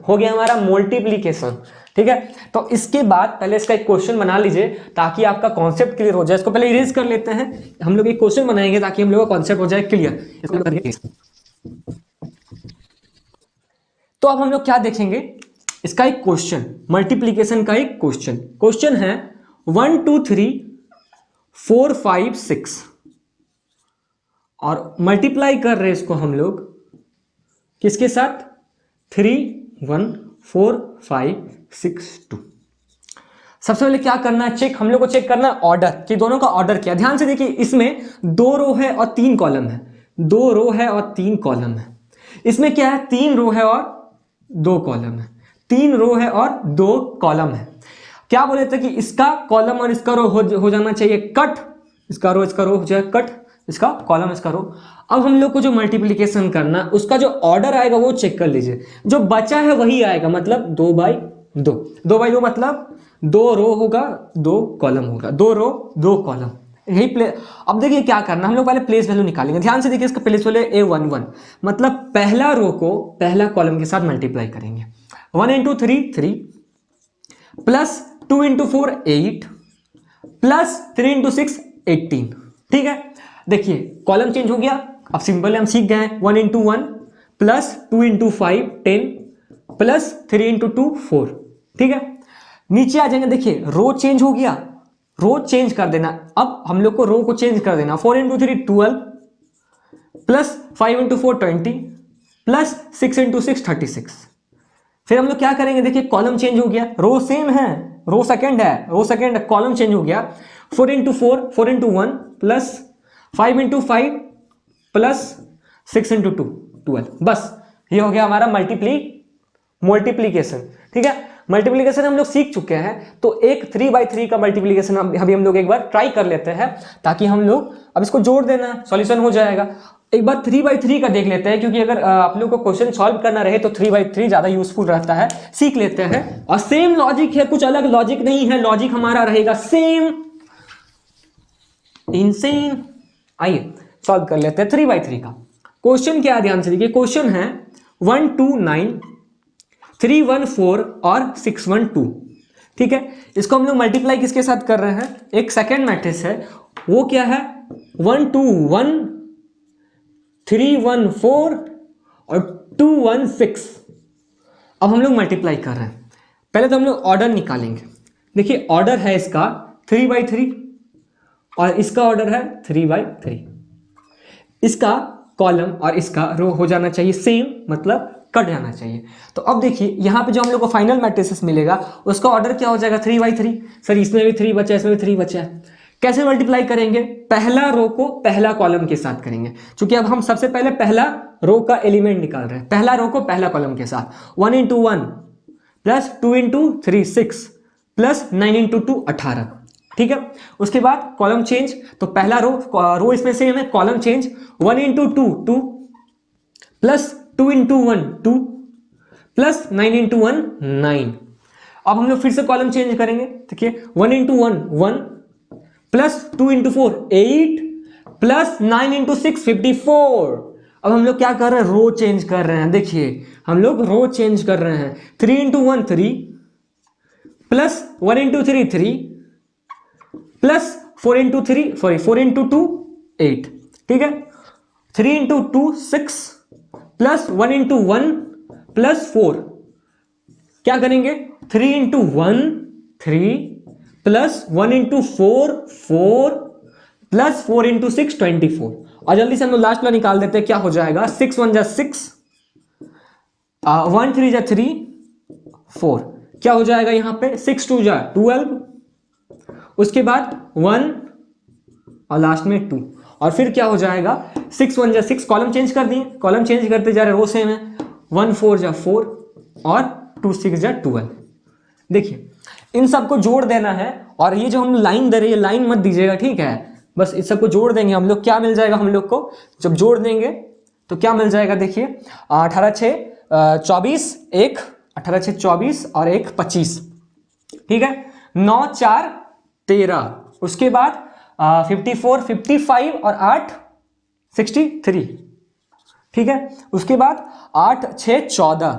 हो गया हमारा मल्टीप्लिकेशन, ठीक है। तो इसके बाद पहले इसका एक क्वेश्चन बना लीजिए ताकि आपका कॉन्सेप्ट क्लियर हो जाए। इसको पहले इरेज कर लेते हैं, हम लोग एक क्वेश्चन बनाएंगे ताकि हम लोग का कॉन्सेप्ट हो जाए क्लियर। तो अब हम लोग क्या देखेंगे, इसका एक क्वेश्चन, मल्टीप्लिकेशन का एक क्वेश्चन है 1 2 3 4 5 6 और मल्टीप्लाई कर रहे हैं इसको हम लोग किसके साथ? 3 1 4 5 6 2। सबसे पहले क्या करना है, चेक, हम लोग को चेक करना है ऑर्डर, कि दोनों का ऑर्डर क्या। ध्यान से देखिए, इसमें 2 रो है और 3 कॉलम है, 2 रो है और 3 कॉलम है। इसमें क्या है, 3 रो है और 2 कॉलम है, 3 रो है और 2 कॉलम है। क्या बोले थे कि इसका कॉलम और इसका रो हो जाना चाहिए कट, इसका रो हो जाए कट, इसका कॉलम इसका रो। अब हम लोग को जो मल्टीप्लिकेशन करना, उसका जो ऑर्डर आएगा वो चेक कर लीजिए, जो बचा है वही आएगा, मतलब 2 बाई 2, 2 बाई 2 मतलब 2 रो होगा 2 कॉलम होगा, 2 रो 2 कॉलम, यही प्ले। अब देखिए क्या करना, हम लोग पहले प्लेस वैल्यू निकालेंगे। ध्यान से देखिए, इसका प्लेस वैल्यू A11, मतलब पहला रो को पहला कॉलम के साथ मल्टीप्लाई करेंगे। 1 into 3 3 plus 2 into 4 8 plus 3 into 6 18। ठीक है, देखिए कॉलम चेंज हो गया। अब सिंपल है, हम सीख गए हैं। 1 into 1 plus 2 into 5 10 plus 3 into 2 4। ठीक है, नीचे आ जाएंगे, देखिए रो चेंज हो गया, रो चेंज कर देना। अब हम लोग को रो को चेंज कर देना। 4 into 3 12 plus 5 into 4 20 plus 6 into 6 36। फिर हम लोग क्या करेंगे, देखिए कॉलम चेंज हो गया, रो सेम है, रो सेकंड है, रो सेकंड, कॉलम चेंज हो गया। 4 into 4 4 into 1 plus 5 into 5 plus 6 into 2 12। बस ये हो गया हमारा मल्टीप्लीकेशन। ठीक है, मल्टीप्लिकेशन हम लोग सीख चुके हैं, तो एक 3/3 का मल्टीप्लिकेशन अभी हम लोग एक बार ट्राई कर लेते हैं, ताकि हम लोग, अब इसको जोड़ देना है, सॉल्यूशन हो जाएगा। एक बार 3/3 का देख लेते हैं, क्योंकि अगर आप लोग को क्वेश्चन सॉल्व करना रहे तो 3/3 ज्यादा यूजफुल रहता है, सीख लेते हैं। और सेम लॉजिक है, कुछ अलग लॉजिक नहीं है, लॉजिक हमारा रहेगा सेम इनसेम। आइए सॉल्व कर लेते हैं 3/3 का क्वेश्चन। क्या ध्यान से देखिए, क्वेश्चन है 1 2 9 3 1 4 और 6 1 2। ठीक है, इसको हम लोग मल्टीप्लाई किसके साथ कर रहे हैं, एक सेकेंड मैट्रिक्स है, वो क्या है 1 2 1 3 1 4 और 2 1 6। अब हम लोग मल्टीप्लाई कर रहे हैं, पहले तो हम लोग ऑर्डर निकालेंगे। देखिए ऑर्डर है इसका 3/3 और इसका ऑर्डर है 3/3। इसका कॉलम और इसका रो हो जाना चाहिए सेम, मतलब कट जाना चाहिए। तो अब देखिए यहाँ पे जो हम लोग को फाइनल मैट्रिसेस मिलेगा, उसका ऑर्डर क्या हो जाएगा 3/3। सर इसमें भी 3 बचा है, इसमें भी 3 बचा है, कैसे मल्टीप्लाई करेंगे, पहला रो को पहला कॉलम के साथ करेंगे। क्योंकि अब हम सबसे पहले पहला रो का एलिमेंट निकाल रहे हैं, पहला रो को पहला कॉलम के साथ। 1 into 1 plus 2 into 3 6 plus 9 into 2 18। ठीक है, उसके बाद कॉलम चेंज, तो पहला रो इसमें सेम है, column change 1 into 2 2 plus 2 into 1 2 plus 9 into 1 9। अब हम लोग फिर से कॉलम चेंज करेंगे। देखिए 1 into 1 1 plus 2 into 4 8 plus 9 into 6 54। अब हम लोग क्या कर रहे हैं, रो चेंज कर रहे हैं। देखिए हम लोग रो चेंज कर रहे हैं, 3 into 1 3 plus 1 into 3 3 plus 4 into 2 8। ठीक है, 3 इंटू 2 6 प्लस 1 इंटू 1 प्लस 4। क्या करेंगे, 3 into 1 3 plus 1 into 4 4 plus 4 into 6 24। और जल्दी से हम लोग लास्ट वाला निकाल देते हैं, क्या हो जाएगा 6 1 जा 6 1 3 जा 3 4। क्या हो जाएगा यहाँ पे 6 2 जा 12, उसके बाद 1 और लास्ट में 2। और फिर क्या हो जाएगा 6 1 जा 6, कॉलम चेंज कर दिए, कॉलम चेंज करते जा रहे, रो सेम है, 1 4 जा 4 और 2 6 जा 12। देखिए इन सबको जोड़ देना है, और ये जो हम लाइन दे रहे हैं लाइन मत दीजिएगा, ठीक है, बस इस सबको जोड़ देंगे हम लोग। क्या मिल जाएगा हम लोग को, जब जोड़ देंगे तो क्या मिल जाएगा, देखिए 18 6 24 1 18 6 24 और 1 25। ठीक है, 9 4 13, उसके बाद 54 55 और 8 63। ठीक है, उसके बाद 8 6 14,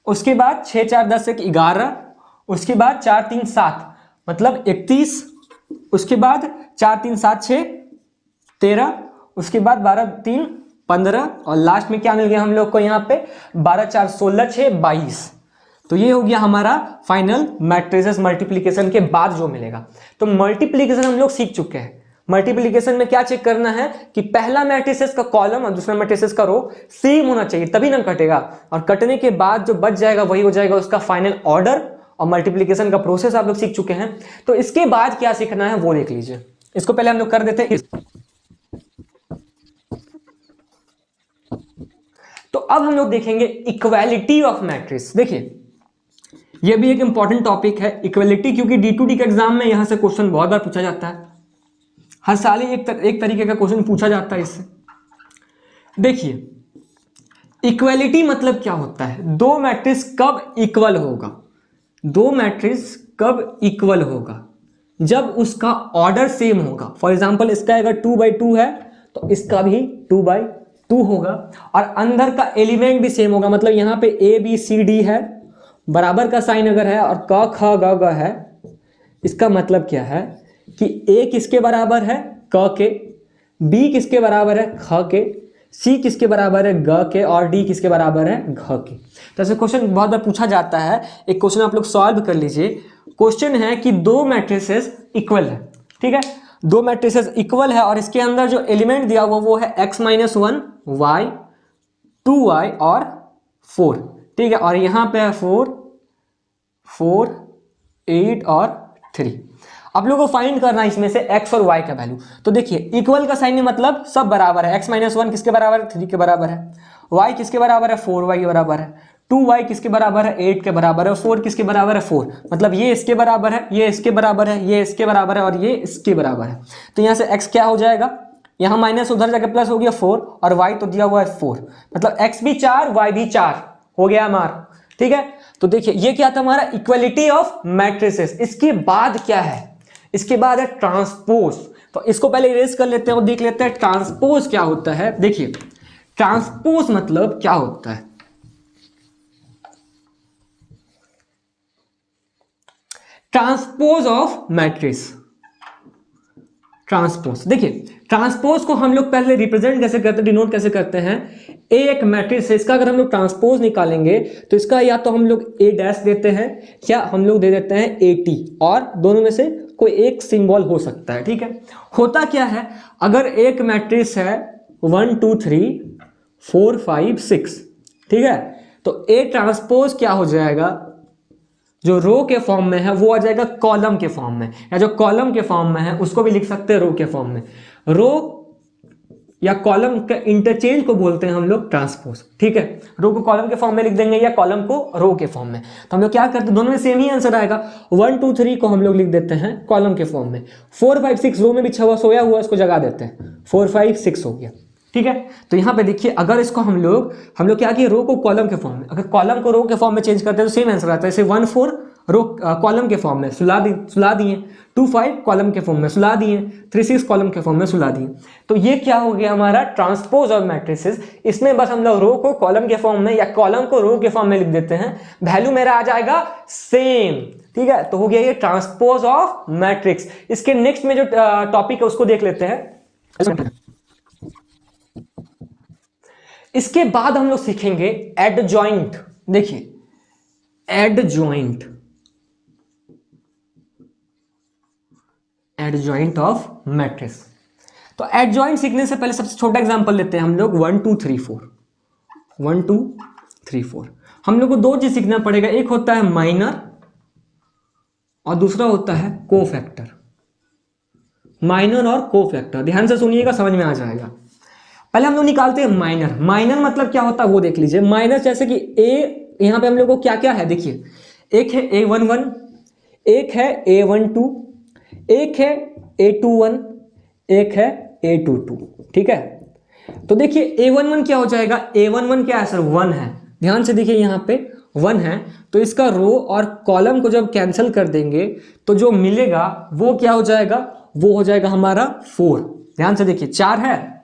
उसके बाद 6 4 10 1 11, उसके बाद 4 3 7 मतलब 31, उसके बाद 4 3 7 6 13, उसके बाद 12 3 15 और लास्ट में क्या मिल गया हम लोग को यहाँ पे 12 4 16 6 22। तो ये हो गया हमारा फाइनल मैट्रिसेस मल्टीप्लिकेशन के बाद जो मिलेगा। तो मल्टीप्लिकेशन हम लोग सीख चुके हैं, मल्टीप्लीकेशन में क्या चेक करना है कि पहला मैट्रिसेस का कॉलम और दूसरा मैट्रिसेस का रो सेम होना चाहिए, तभी ना कटेगा। और कटने के बाद जो बच जाएगा वही हो जाएगा उसका फाइनल ऑर्डर। और मल्टीप्लीकेशन का प्रोसेस आप लोग सीख चुके हैं, तो इसके बाद क्या सीखना है वो देख लीजिए। इसको पहले हम लोग कर देते हैं। तो अब हम लोग देखेंगे इक्वालिटी ऑफ मैट्रिक्स। देखिए ये भी एक इंपॉर्टेंट टॉपिक है इक्वालिटी, क्योंकि D2D के एग्जाम में यहां से क्वेश्चन बहुत बार पूछा जाता है, हर साल ही एक तरीके का क्वेश्चन पूछा जाता है इससे। देखिए इक्वालिटी मतलब क्या होता है, दो मैट्रिक्स कब इक्वल होगा, दो मैट्रिक्स कब इक्वल होगा, जब उसका ऑर्डर सेम होगा। फॉर एग्जांपल इसका अगर 2/2 है तो इसका भी 2/2 होगा, और अंदर का एलिमेंट भी सेम होगा। मतलब यहाँ पे ABCD है, बराबर का साइन अगर है और क ख ग घ है, इसका मतलब क्या है कि A किसके बराबर है, क के, B किसके बराबर है, ख के, C किसके बराबर है, ग के, और D किसके बराबर है, घ के। तो ऐसे क्वेश्चन बहुत बार पूछा जाता है। एक क्वेश्चन आप लोग सॉल्व कर लीजिए। क्वेश्चन है कि दो मैट्रिसेस इक्वल है, ठीक है, दो मैट्रिसेस इक्वल है और इसके अंदर जो एलिमेंट दिया हुआ वो है x-1, y, 2y और 4, ठीक है, और यहाँ पे है 4, 8 और 3। आप लोगों को फाइंड करना है इसमें से x और y का वैल्यू। तो देखिए इक्वल का साइन मतलब सब बराबर है। x-1 किसके बराबर है, 3 के बराबर है, y किसके बराबर है, 4y के बराबर है, 2y किसके बराबर है, 8 के बराबर है, और 4 किसके बराबर है, 4। मतलब ये इसके बराबर है, ये इसके बराबर है, ये इसके बराबर है, और ये इसके बराबर है। तो यहाँ से x क्या हो जाएगा, यहाँ माइनस उधर जाकर प्लस हो गया 4, और y तो दिया हुआ है 4, मतलब x भी 4 y भी 4 हो गया हमारा, ठीक है। तो देखिए ये क्या था हमारा इक्वालिटी ऑफ मैट्रिसेस। इसके बाद क्या है, इसके बाद है ट्रांसपोज। तो इसको पहले इरेज कर लेते हैं और देख लेते हैं ट्रांसपोज क्या होता है। देखिए ट्रांसपोज मतलब क्या होता है, ट्रांसपोज ऑफ मैट्रिक्स। ट्रांसपोज, देखिए ट्रांसपोज को हम लोग पहले रिप्रेजेंट कैसे करते हैं, डिनोट कैसे करते हैं। ए एक मैट्रिक्स है, इसका अगर हम लोग ट्रांसपोज निकालेंगे तो इसका या तो हम लोग A डैश देते हैं या हम लोग दे देते हैं AT, और दोनों में से कोई एक सिंबल हो सकता है, ठीक है। होता क्या है, अगर एक मैट्रिक्स है 1 2 3 4 5 6, ठीक है, तो A ट्रांसपोज क्या हो जाएगा, जो रो के फॉर्म में है वो आ जाएगा कॉलम के फॉर्म में, या जो कॉलम के फॉर्म में है उसको भी लिख सकते हैं रो के फॉर्म में। रो या कॉलम के इंटरचेंज को बोलते हैं हम लोग ट्रांसपोज, ठीक है। रो को कॉलम के फॉर्म में लिख देंगे या कॉलम को रो के फॉर्म में। तो हम लोग क्या करते हैं, दोनों में सेम ही आंसर आएगा। 1 2 3 को हम लोग लिख देते हैं कॉलम के फॉर्म में, 4 5 6 रो में बिछा हुआ सोया हुआ इसको जगा देते हैं, 4 5 6 हो गया, ठीक है। तो यहाँ पे देखिए अगर इसको हम लोग क्या किए, रो को कॉलम के फॉर्म में, अगर कॉलम को रो के फॉर्म में चेंज करते हैं तो सेम आंसर आता है। जैसे 1 4 रो कॉलम के फॉर्म में सुला दिए, 2 5 कॉलम के फॉर्म में सुला दिए, 3 6 कॉलम के फॉर्म में सुला दिए। तो ये क्या हो गया हमारा ट्रांसपोज ऑफ मैट्रिसेस। इसमें बस हम लोग रो को कॉलम के फॉर्म में या कॉलम को रो के फॉर्म में लिख देते हैं, वैल्यू मेरा आ जाएगा सेम, ठीक है। तो हो गया ये ट्रांसपोज ऑफ मैट्रिक्स। इसके नेक्स्ट में जो टॉपिक है उसको देख लेते हैं। इसके बाद हम लोग सीखेंगे एडजॉइंट। देखिए एडजॉइंट, एडजॉइंट ऑफ मैट्रिक्स। तो एडजॉइंट सीखने से पहले सबसे छोटा एग्जांपल लेते हैं हम लोग 1 2 3 4। 1 2 3 4 हम लोग को दो चीज सीखना पड़ेगा, एक होता है माइनर और दूसरा होता है कोफैक्टर। माइनर और कोफैक्टर ध्यान से सुनिएगा, समझ में आ जाएगा। पहले हम लोग निकालते हैं माइनर। माइनर मतलब क्या होता है वो देख लीजिए। माइनर जैसे कि ए, यहां पे हम लोग को क्या क्या है देखिए, एक है A11, एक है A12, एक है A21, एक है A22, ठीक है। तो देखिए A11 क्या हो जाएगा, A11 क्या है सर, 1 है। ध्यान से देखिए यहाँ पे 1 है, तो इसका रो और कॉलम को जब कैंसिल कर देंगे तो जो मिलेगा वो क्या हो जाएगा, वो हो जाएगा हमारा 4। ध्यान से देखिए 4 है।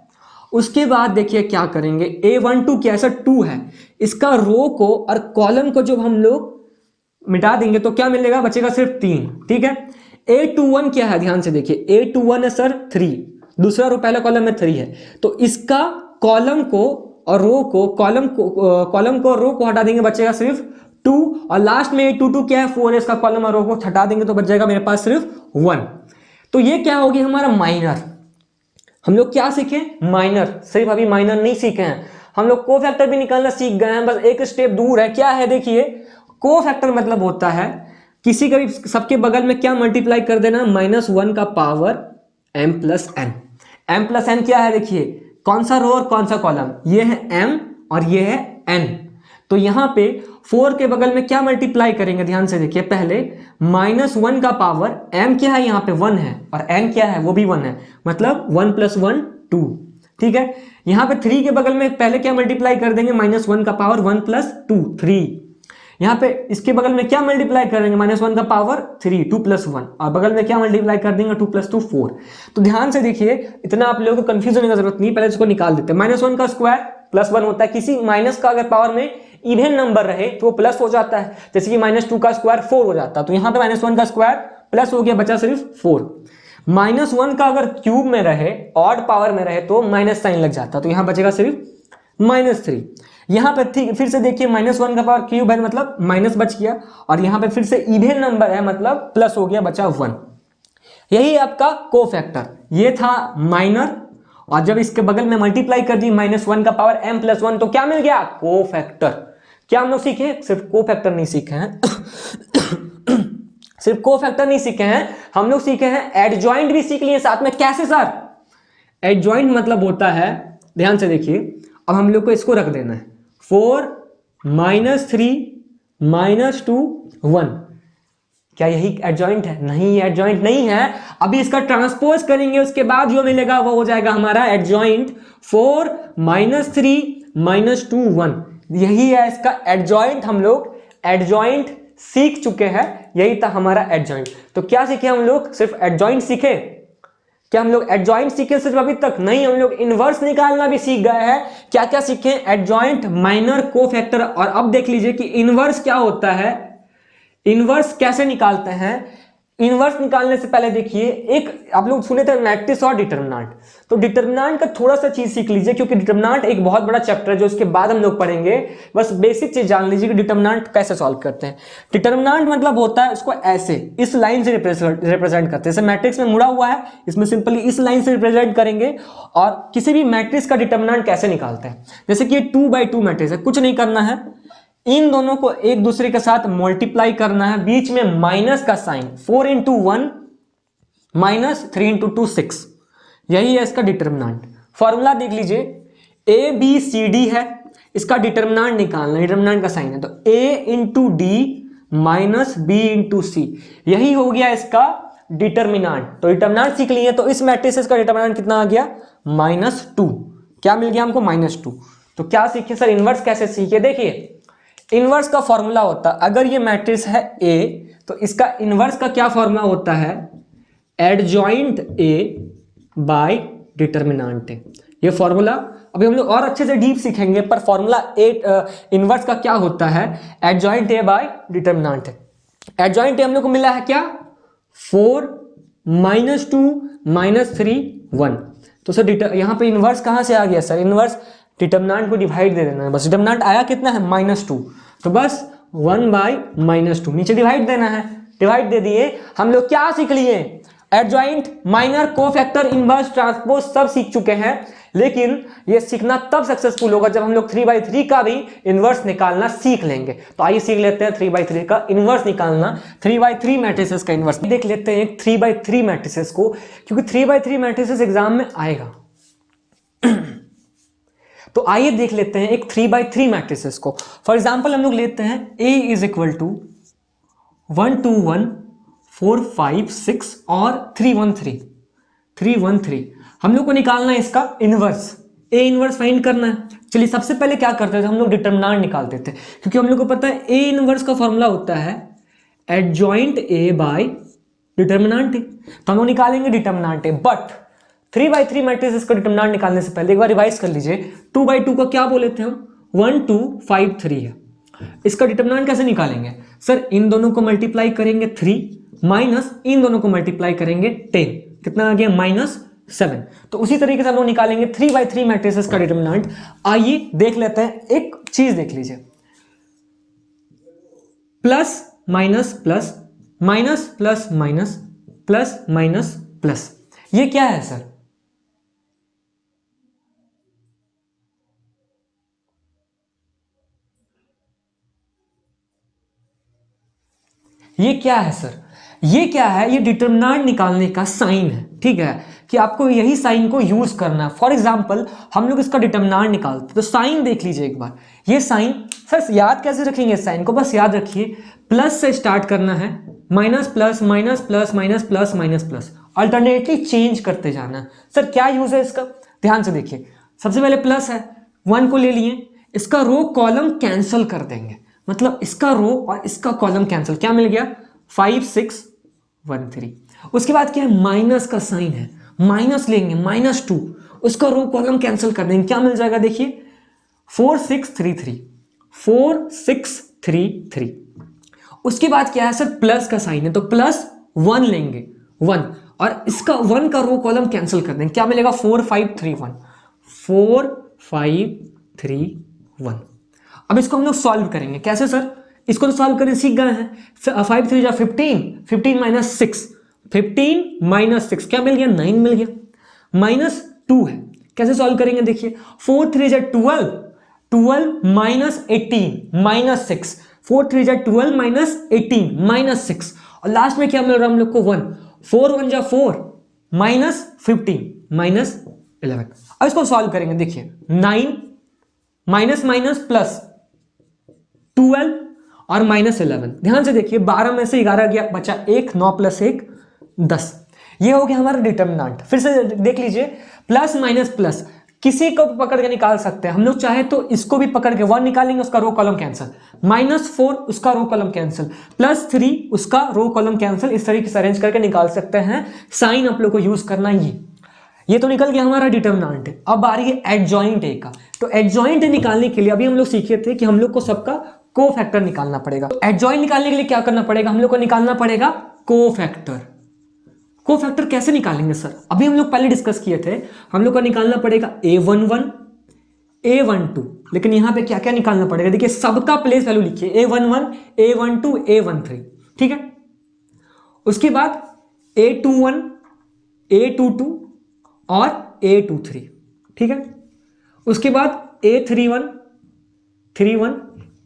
उसके बाद देखिए क्या करेंगे, A12 क्या है सर, 2 है। इसका रो को और कॉलम को जब हम लोग मिटा देंगे तो क्या मिलेगा, बचेगा सिर्फ 3, ठीक है। A21 क्या है, ध्यान से देखिए A21 है सर 3, दूसरा रो पहला कॉलम में 3 है, तो इसका कॉलम को और रो को, कॉलम को और रो को हटा देंगे, बचेगा सिर्फ 2, और लास्ट में A22 क्या है, 4 है, इसका कॉलम और रो को हटा देंगे तो बच जाएगा मेरे पास सिर्फ 1। तो ये क्या होगी हमारा माइनर, हम लोग क्या सीखे? माइनर। सिर्फ अभी माइनर नहीं सीखे हैं, हम लोग कोफैक्टर भी निकालना सीख गए हैं, बस एक स्टेप दूर है। क्या है देखिए, कोफैक्टर मतलब होता है किसी का भी सबके बगल में क्या मल्टीप्लाई कर देना, -1 का power m plus n। m plus n क्या है देखिए, कौन सा रो और कौन सा कॉलम, ये है m और ये है n। तो यहां पे 4 के बगल में क्या मल्टीप्लाई करेंगे, ध्यान से देखिए, पहले -1 का पावर m क्या है, यहां पे 1 है, और n क्या है, वो भी 1 है, मतलब 1 + 1 2। ठीक है, यहां पे 3 के बगल में पहले क्या मल्टीप्लाई कर देंगे, -1 का पावर 1 + 2 3। यहां पे इसके बगल में क्या मल्टीप्लाई करेंगे, -1 का पावर 3 2 + 1, और बगल में क्या मल्टीप्लाई कर देंगे, 2 + 2 4। तो ध्यान से देखिए, इतना आप लोगों को कंफ्यूज होने की जरूरत नहीं, पहले इसको निकाल देते हैं। -1 का स्क्वायर +1 होता है, किसी माइनस का अगर पावर में इवन नंबर रहे तो वो प्लस हो जाता है, जैसे कि -2 का स्क्वायर 4 हो जाता है, तो यहां पे -1 का स्क्वायर प्लस हो गया, बचा सिर्फ 4। -1 का अगर क्यूब में रहे, ऑड पावर में रहे, तो माइनस साइन लग जाता, तो यहां बचेगा सिर्फ -3। यहां पे ठीक फिर से देखिए, -1 का पावर क्यूब है मतलब माइनस बच गया, और यहां पे फिर से इवन नंबर है मतलब प्लस हो गया, बचा 1। यही आपका कोफैक्टर, ये था माइनर, और जब इसके बगल में मल्टीप्लाई कर दी -1 का पावर m + 1, तो क्या मिल गया, कोफैक्टर। क्या हम लोग सीखे, सिर्फ कोफैक्टर नहीं सीखे हैं सिर्फ कोफैक्टर नहीं सीखे हैं, हम लोग सीखे हैं एडजॉइंट भी सीख लिए साथ में। कैसे सर? एडजॉइंट मतलब होता है, ध्यान से देखिए, अब हम लोग को इसको रख देना है 4 -3 -2 1। क्या यही एडजॉइंट है? नहीं, ये एडजॉइंट नहीं है। अभी इसका ट्रांसपोज करेंगे, उसके बाद जो मिलेगा वो हो जाएगा हमारा एडजॉइंट। 4 -3 -2 1, यही है इसका एडजॉइंट। हम लोग एडजॉइंट सीख चुके हैं, यही था हमारा एडजॉइंट। तो क्या सीखे हम लोग? सिर्फ एडजॉइंट सीखे? क्या हम लोग एडजॉइंट सीखे सिर्फ अभी तक? नहीं, हम लोग इनवर्स निकालना भी सीख गए हैं। क्या क्या सीखे? Adjoint, minor, cofactor. और अब देख लीजिए कि इनवर्स क्या होता है, इनवर्स कैसे निकालते हैं। इनवर्स निकालने से पहले देखिए, एक आप लोग सुने थे मैट्रिक्स और डिटरमिनेंट, तो डिटरमिनेंट का थोड़ा सा चीज सीख लीजिए, क्योंकि डिटरमिनेंट एक बहुत बड़ा चैप्टर है जो उसके बाद हम लोग पढ़ेंगे। बस बेसिक चीज जान लीजिए कि डिटरमिनेंट कैसे सॉल्व करते हैं। डिटरमिनेंट मतलब होता है, उसको ऐसे इस लाइन से रिप्रेजेंट करते हैं, जैसे मैट्रिक्स में मुड़ा हुआ है, इसमें सिंपली इस लाइन से रिप्रेजेंट करेंगे। और किसी भी मैट्रिक्स का डिटरमिनेंट कैसे निकालते हैं, जैसे कि 2/2 मैट्रिक्स है, कुछ नहीं करना है, इन दोनों को एक दूसरे के साथ मल्टीप्लाई करना है, बीच में माइनस का साइन, 4 × 1 -3 × 2 6, यही है इसका डिटरमिनेंट। फॉर्मूला देख लीजिए, ABCD है, इसका डिटरमिनेंट निकालना, डिटरमिनेंट का साइन है, तो A × D -B × C, यही हो गया इसका डिटरमिनेंट। तो डिटरमिनेंट सीख लिए, तो इस मैट्रिक्स का डिटरमिनेंट कितना आ गया, -2। क्या मिल गया हमको, -2। तो क्या सीखे सर, इनवर्स कैसे सीखे? देखिए, इनवर्स का फॉर्मूला होता है, अगर ये मैट्रिक्स है A, तो इसका इनवर्स का क्या फॉर्मूला होता है, adjoint A by determinant A। ये फॉर्मूला अभी हम लोग और अच्छे से डीप सीखेंगे, पर फॉर्मूला इनवर्स का क्या होता है, adjoint A by determinant A। Adjoint A हम लोग को मिला है क्या, 4 -2 -3 1। तो सर यहां पे इनवर्स कहां से आ गया सर, इनवर्स डिटरमिनेंट को डिवाइड दे देना है, बस डिटरमिनेंट आया कितना है, -2, तो बस 1/-2 नीचे डिवाइड देना है, डिवाइड दे दिए। हम लोग क्या सीख लिए, adjoint, minor, cofactor, inverse, transpose सब सीख चुके हैं। लेकिन ये सीखना तब सक्सेसफुल होगा जब हम लोग 3/3 का भी इनवर्स निकालना सीख लेंगे। तो आइए सीख लेते हैं 3/3 का इनवर्स निकालना, 3/3 मैट्रिसेस का इनवर्स देख लेते हैं, एक 3/3 मैट्रिसेस को, क्योंकि 3/3 मैट्रिसेस एग्जाम में आएगा। तो आइए देख लेते हैं एक 3/3 मैट्रिसेस को। फॉर एग्जांपल हम लोग लेते हैं A = 1 2 1 4 5 6 और 3 1 3 3 1 3। हम लोग को निकालना है इसका इनवर्स, A इनवर्स फाइंड करना है। चलिए सबसे पहले क्या करते थे, हम लोग डिटरमिनेंट निकालते थे, क्योंकि हम लोग को पता है A इनवर्स का फॉर्मूला होता है adjoint A by determinant A। तो हम लोग निकालेंगे डिटरमिनेंट A, बट 3/3 मैट्रिक्स का डिटरमिनेंट निकालने से पहले एक बार रिवाइज कर लीजिए। 2/2 का क्या बोले थे हम, 1 2 5 3 है। इसका डिटरमिनेंट कैसे निकालेंगे सर, इन दोनों को मल्टीप्लाई करेंगे 3 माइनस इन दोनों को मल्टीप्लाई करेंगे 10, कितना आ गया, -7। तो उसी तरीके से हम लोग निकालेंगे 3/3 मैट्रिक्स का डिटरमिनेंट। आइए देख लेते हैं, एक चीज देख लीजिए, plus minus plus minus plus minus plus minus plus, ये क्या है सर, ये क्या है सर? ये क्या है? ये डिटरमिनेंट निकालने का साइन है, ठीक है, कि आपको यही साइन को यूज करना है। फॉर एग्जांपल हम लोग इसका डिटरमिनेंट निकालते तो साइन देख लीजिए एक बार। ये साइन सर याद कैसे रखेंगे? साइन को बस याद रखिए, प्लस से स्टार्ट करना है, minus plus minus plus minus plus minus plus, alternately change करते जाना है। सर क्या यूज है इसका? ध्यान से देखिए, सबसे पहले प्लस है, 1 को ले लिए, इसका रो कॉलम कैंसिल कर देंगे, मतलब इसका रो और इसका कॉलम कैंसिल, क्या मिल गया? 5 6 1 3। उसके बाद क्या है? माइनस का साइन है, माइनस लेंगे, -2, उसका रो कॉलम कैंसिल कर देंगे, क्या मिल जाएगा? देखिए 4 6 3 3, 4 6 3 3। उसके बाद क्या है सर? प्लस का साइन है, तो +1 लेंगे, 1, और इसका 1 का रो कॉलम कैंसिल कर देंगे, क्या मिलेगा? 4 5 3 1, 4 5 3 1। अब इसको हम लोग सॉल्व करेंगे, कैसे सर? इसको तो सॉल्व करने सीख गए हैं। 5 3 15, 15 - 6, 15 - 6 क्या मिल गया? 9 मिल गया। -2 है, कैसे सॉल्व करेंगे? देखिए 4 3 12, 12 - 18 -6, 4 3 12 - 18 -6, और लास्ट में क्या मिल रहा है हम लोग को? 1, 4 1 4 -15 -11। अब इसको सॉल्व करेंगे, देखिए 9 माइनस माइनस प्लस 12 और -11। ध्यान से देखिए, 12 में से 11 गया, बचा 1, 9 + 1 10। ये हो गया हमारा डिटरमिनेंट। फिर से देख लीजिए, प्लस माइनस प्लस किसी को पकड़ के निकाल सकते हैं हम लोग, चाहे तो इसको भी पकड़ के 1 निकालेंगे, उसका रो कॉलम कैंसिल, -4 उसका रो कॉलम कैंसिल, +3 उसका रो कॉलम कैंसिल, इस तरीके से अरेंज करके निकाल सकते हैं। साइन आप लोग को यूज करना ये तो निकल गया हमारा डिटरमिनेंट। अब आ रही है एडजॉइंट ए का। तो एडजॉइंट ए निकालने के लिए अभी हम लोग सीखे थे कि हम लोग को सबका कोफैक्टर निकालना पड़ेगा। एडजॉइंट निकालने के लिए क्या करना पड़ेगा? हम लोग को निकालना पड़ेगा कोफैक्टर। कोफैक्टर कैसे निकालेंगे सर? अभी हम लोग पहले डिस्कस किए थे, हम लोग को निकालना पड़ेगा A11 A12, लेकिन यहां पे क्या क्या निकालना पड़ेगा? देखिए सबका प्लेस वैल्यू लिखिए, A11 A12 A13, ठीक है। उसके बाद A21 A22 और A23, ठीक है। उसके बाद A31 31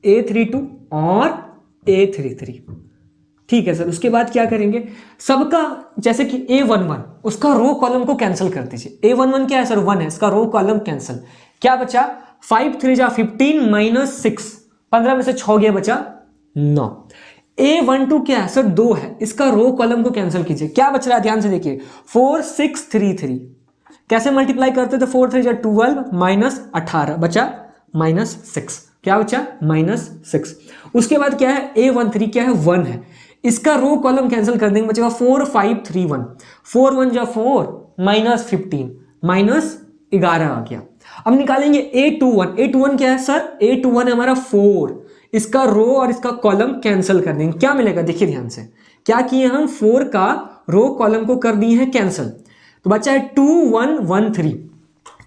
A32 और A33, ठीक है सर। उसके बाद क्या करेंगे? सबका जैसे कि A11 उसका रो कॉलम को कैंसिल कर दीजिए। A11 क्या है सर? 1 है, इसका रो कॉलम कैंसिल, क्या बचा? 5 3 15 -6, 15 में से 6 गया, बचा 9। A12 क्या है सर? 2 है, इसका रो कॉलम को कैंसिल कीजिए, क्या बच रहा है? ध्यान से देखिए, 4 6 3 3, कैसे मल्टीप्लाई करते थे? 4 3 12 -18, बचा -6, क्या बचा? -6। उसके बाद क्या है? A13 क्या है? 1 है, इसका रो कॉलम कैंसिल कर देंगे, बचेगा 4 5 3 1, 4 1 4 -15 -11 आ गया। अब निकालेंगे A21। A21 क्या है सर? A21 है हमारा 4, इसका रो और इसका कॉलम कैंसिल कर देंगे, क्या मिलेगा? देखिए ध्यान से, क्या किए हम? 4 का रो कॉलम को कर दिए हैं कैंसिल, तो बचा है 2 1 1 3।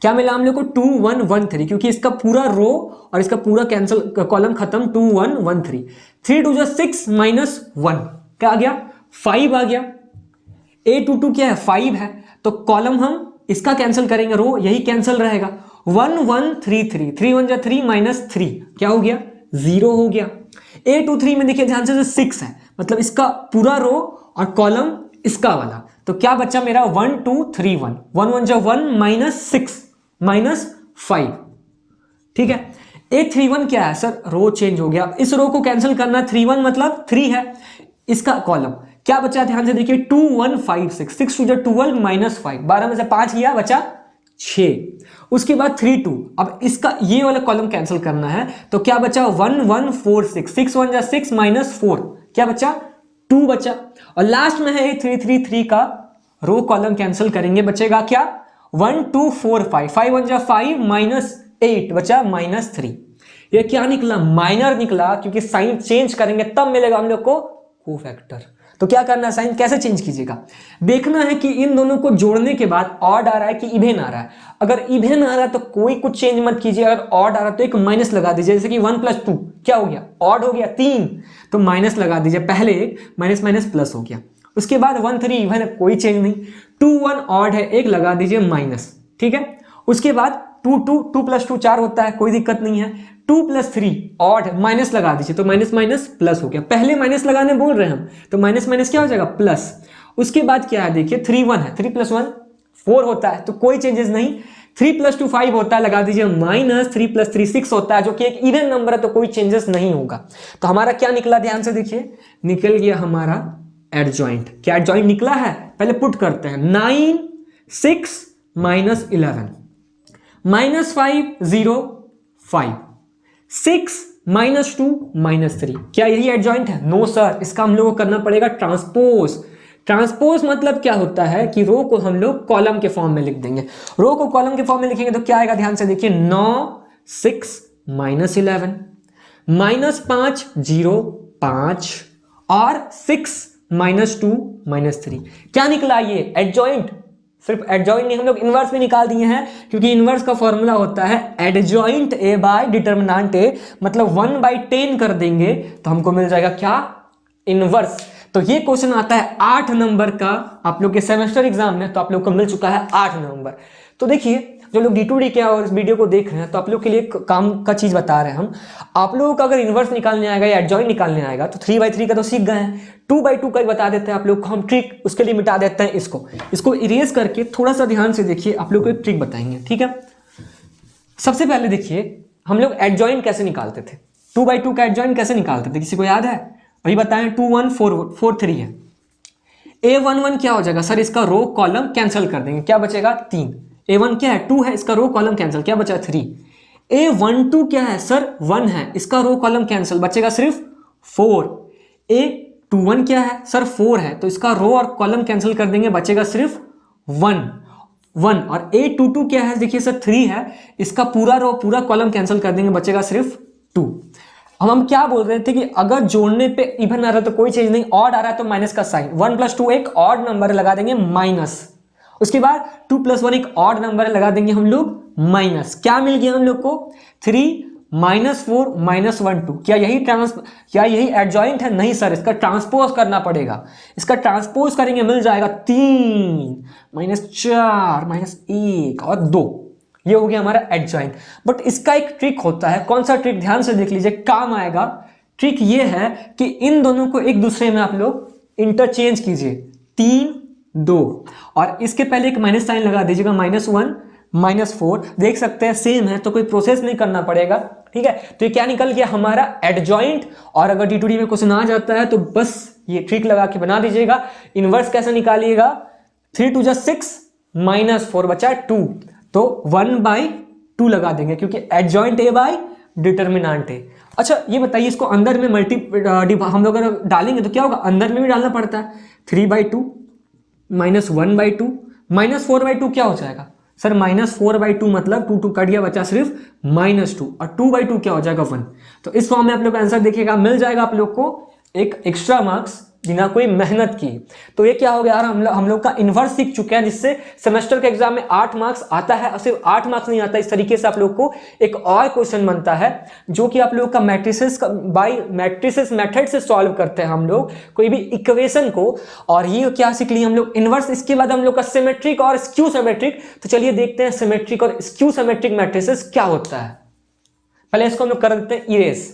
क्या मिला हम लोग को? 2 1 1 3, क्योंकि इसका पूरा रो और इसका पूरा कैंसिल कॉलम खत्म, 2 1 1 3। 3 2 6 -1, क्या आ गया? 5 आ गया। A22 क्या है? 5 है, तो कॉलम हम इसका कैंसिल करेंगे, रो यही कैंसिल रहेगा। 1 1 3 3, 3 1 3 -3, क्या हो गया? 0 हो गया। A23 में देखिए ध्यान से, 6 है, मतलब इसका पूरा रो और कॉलम इसका वाला, तो क्या बचा मेरा? 1 2 3 1, 1 1 1 -6 -5, ठीक है। A31 क्या है सर? रो चेंज हो गया, इस रो को कैंसिल करना, 31 मतलब 3 है, इसका कॉलम क्या बचा? ध्यान से देखिए, 2 1 5 6, 6 2 12 -5, 12 में से 5 गया, बचा 6। उसके बाद 3 2, अब इसका ये वाला कॉलम कैंसिल करना है, तो क्या बचा? 1 1 4 6, 6 1 6 -4, क्या बचा? 2 बचा। और लास्ट में है A333 का रो कॉलम कैंसिल करेंगे, बचेगा क्या? 1 2 4 5, 5 1 5 -8, बचा -3। ये क्या निकला? माइनर निकला, क्योंकि साइन चेंज करेंगे तब मिलेगा हम लोग को कोफैक्टर। तो क्या करना है? साइन कैसे चेंज कीजिएगा? देखना है कि इन दोनों को जोड़ने के बाद ऑड आ रहा है कि इवेन आ रहा है। अगर इवेन आ रहा है तो कोई कुछ चेंज मत कीजिए, अगर ऑड आ रहा है तो एक माइनस लगा दीजिए, जैसे कि 1 + 2 क्या हो गया? ऑड हो गया, 3, तो माइनस लगा दीजिए, पहले एक माइनस माइनस प्लस हो गया। उसके बाद 1 3 इवन है, कोई चेंज नहीं। 2 1 ऑड है, एक लगा दीजिए माइनस, ठीक है। उसके बाद 2 2 2 + 2 4 होता है, कोई दिक्कत नहीं है। 2 + 3 ऑड, माइनस लगा दीजिए तो माइनस माइनस प्लस हो गया, पहले माइनस लगाने बोल रहे हैं हम, तो माइनस माइनस क्या हो जाएगा प्लस। उसके बाद क्या है देखिए 3 1 है, 3 + 1 4 होता है, तो कोई चेंजेस नहीं। 3 + 2 5 होता है, लगा दीजिए माइनस, 3 + 3 6 होता है, जो कि एक इवन नंबर है, तो कोई चेंजेस नहीं होगा। तो हमारा क्या निकला, ध्यान से देखिए, निकल गया हमारा एडजॉइंट। क्या एडजॉइंट निकला है, पहले पुट करते हैं, 9 6 - 11 -5 0 5 6 -2 -3, क्या यही एडजॉइंट है? नो सर, इसका हम लोग को करना पड़ेगा ट्रांसपोज। ट्रांसपोज मतलब क्या होता है कि रो को हम लोग कॉलम के फॉर्म में लिख देंगे। रो को कॉलम के फॉर्म में लिखेंगे तो क्या आएगा, ध्यान से देखिए, 9 6 - 11 -5 0 5 और 6 -2 -3, क्या निकला ये एडजॉइंट। सिर्फ एडजॉइंट नहीं, हम लोग इनवर्स भी निकाल दिए हैं, क्योंकि इनवर्स का फॉर्मूला होता है एडजॉइंट ए बाय डिटर्मिनेंट ए, मतलब 1/10 कर देंगे तो हमको मिल जाएगा क्या, इनवर्स। तो ये क्वेश्चन आता है 8 नंबर का आप लोग के सेमेस्टर एग्जाम में, तो आप लोग को मिल चुका है 8 नंबर। तो देखिए जो लोग D2D के और इस वीडियो को देख रहे हैं, तो आप लोग के लिए काम का चीज बता रहे हैं हम। आप लोगों का अगर इनवर्स निकालने आएगा या एडजॉइंट निकालने आएगा तो 3/3 का तो सीख गए हैं, 2/2 का बता देते हैं आप लोग को हम ट्रिक, उसके लिए मिटा देते हैं इसको इरेज करके। थोड़ा सा ध्यान से देखिए, आप लोग को एक ट्रिक बताएंगे, ठीक है। सबसे पहले देखिए हम लोग एडजॉइंट कैसे निकालते थे, 2/2 का एडजॉइंट कैसे निकालते थे, किसी को याद है? अभी बताएं, 2 1 4 3 है, A11 क्या हो जाएगा सर, इसका रो कॉलम कैंसिल कर देंगे, क्या बचेगा 3। A1 क्या है 2 है, इसका रो कॉलम कैंसिल, क्या बचा 3। A12 क्या है सर 1 है, इसका रो कॉलम कैंसिल, बचेगा सिर्फ 4। A21 क्या है सर 4 है, तो इसका रो और कॉलम कैंसिल कर देंगे, बचेगा सिर्फ 1 और A22 क्या है, देखिए सर 3 है, इसका पूरा रो पूरा कॉलम कैंसिल कर देंगे, बचेगा सिर्फ 2। हम क्या बोल रहे थे कि अगर जोड़ने पे इवन आ रहा है तो कोई चीज नहीं, ऑड आ रहा है तो माइनस का साइन, 1 + 2 एक ऑड नंबर लगा देंगे माइनस, उसके बाद 2 + 1 एक ऑड नंबर लगा देंगे हम लोग माइनस। क्या मिल गया हम लोग को, 3 -4 -1 2। क्या यही एडजॉइंट है? नहीं सर, इसका ट्रांसपोज करना पड़ेगा। इसका ट्रांसपोज करेंगे मिल जाएगा 3 -4 -1 और 2, ये हो गया हमारा एडजॉइंट। बट इसका एक ट्रिक होता है, कौन सा ट्रिक, ध्यान से देख लीजिए, काम आएगा। ट्रिक ये है कि इन दोनों को एक दूसरे में आप लोग इंटरचेंज कीजिए, 3 2 और इसके पहले एक माइनस साइन लगा दीजिएगा, -1 -4, देख सकते हैं सेम है, तो कोई प्रोसेस नहीं करना पड़ेगा, ठीक है। तो ये क्या निकल गया हमारा एडजॉइंट। और अगर D2D में क्वेश्चन आ जाता है तो बस ये ट्रिक लगा के बना दीजिएगा। इनवर्स कैसे निकालिएगा, 3 2 6 -4 बचा 2, तो 1/2 लगा देंगे, क्योंकि एडजॉइंट ए बाय डिटर्मिनेंट ए। अच्छा ये बताइए, इसको अंदर में हम लोग अगर डालेंगे तो क्या होगा, अंदर में भी डालना पड़ता है, 3/2 -1/2 -4/2 क्या हो जाएगा सर, -4/2 मतलब 2 2 कट गया, बचा सिर्फ -2 और 2/2 क्या हो जाएगा 1। तो इस फॉर्म में आप लोग आंसर देखिएगा, मिल जाएगा आप लोग को एक एक्स्ट्रा मार्क्स बिना कोई मेहनत की। तो ये क्या हो गया यार, हम लोग का इन्वर्स सीख चुके हैं, जिससे सेमेस्टर के एग्जाम में 8 मार्क्स आता है। और सिर्फ 8 मार्क्स नहीं आता, इस तरीके से आप लोग को एक और क्वेश्चन बनता है, जो कि आप लोग का मैट्रिसेस बाय मैट्रिसेस मेथड से सॉल्व करते हैं हम लोग कोई भी इक्वेशन को। और ये क्या सीख लिए हम लोग, इन्वर्स। इसके बाद हम लोग का सिमेट्रिक और स्क्यू सिमेट्रिक। तो चलिए देखते हैं सिमेट्रिक और स्क्यू सिमेट्रिक मैट्रिसेस क्या होता है। पहले इसको हम लोग कर देते हैं इरेज।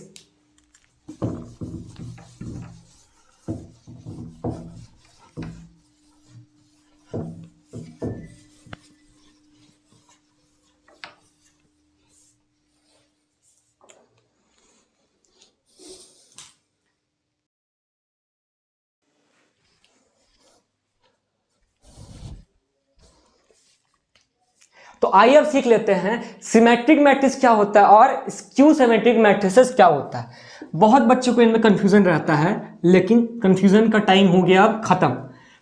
तो आइए अब सीख लेते हैं सिमेट्रिक मैट्रिक्स क्या होता है और स्क्यू सिमेट्रिक मैट्रिसेस क्या होता है। बहुत बच्चों को इनमें कंफ्यूजन रहता है, लेकिन कंफ्यूजन का टाइम हो गया अब खत्म।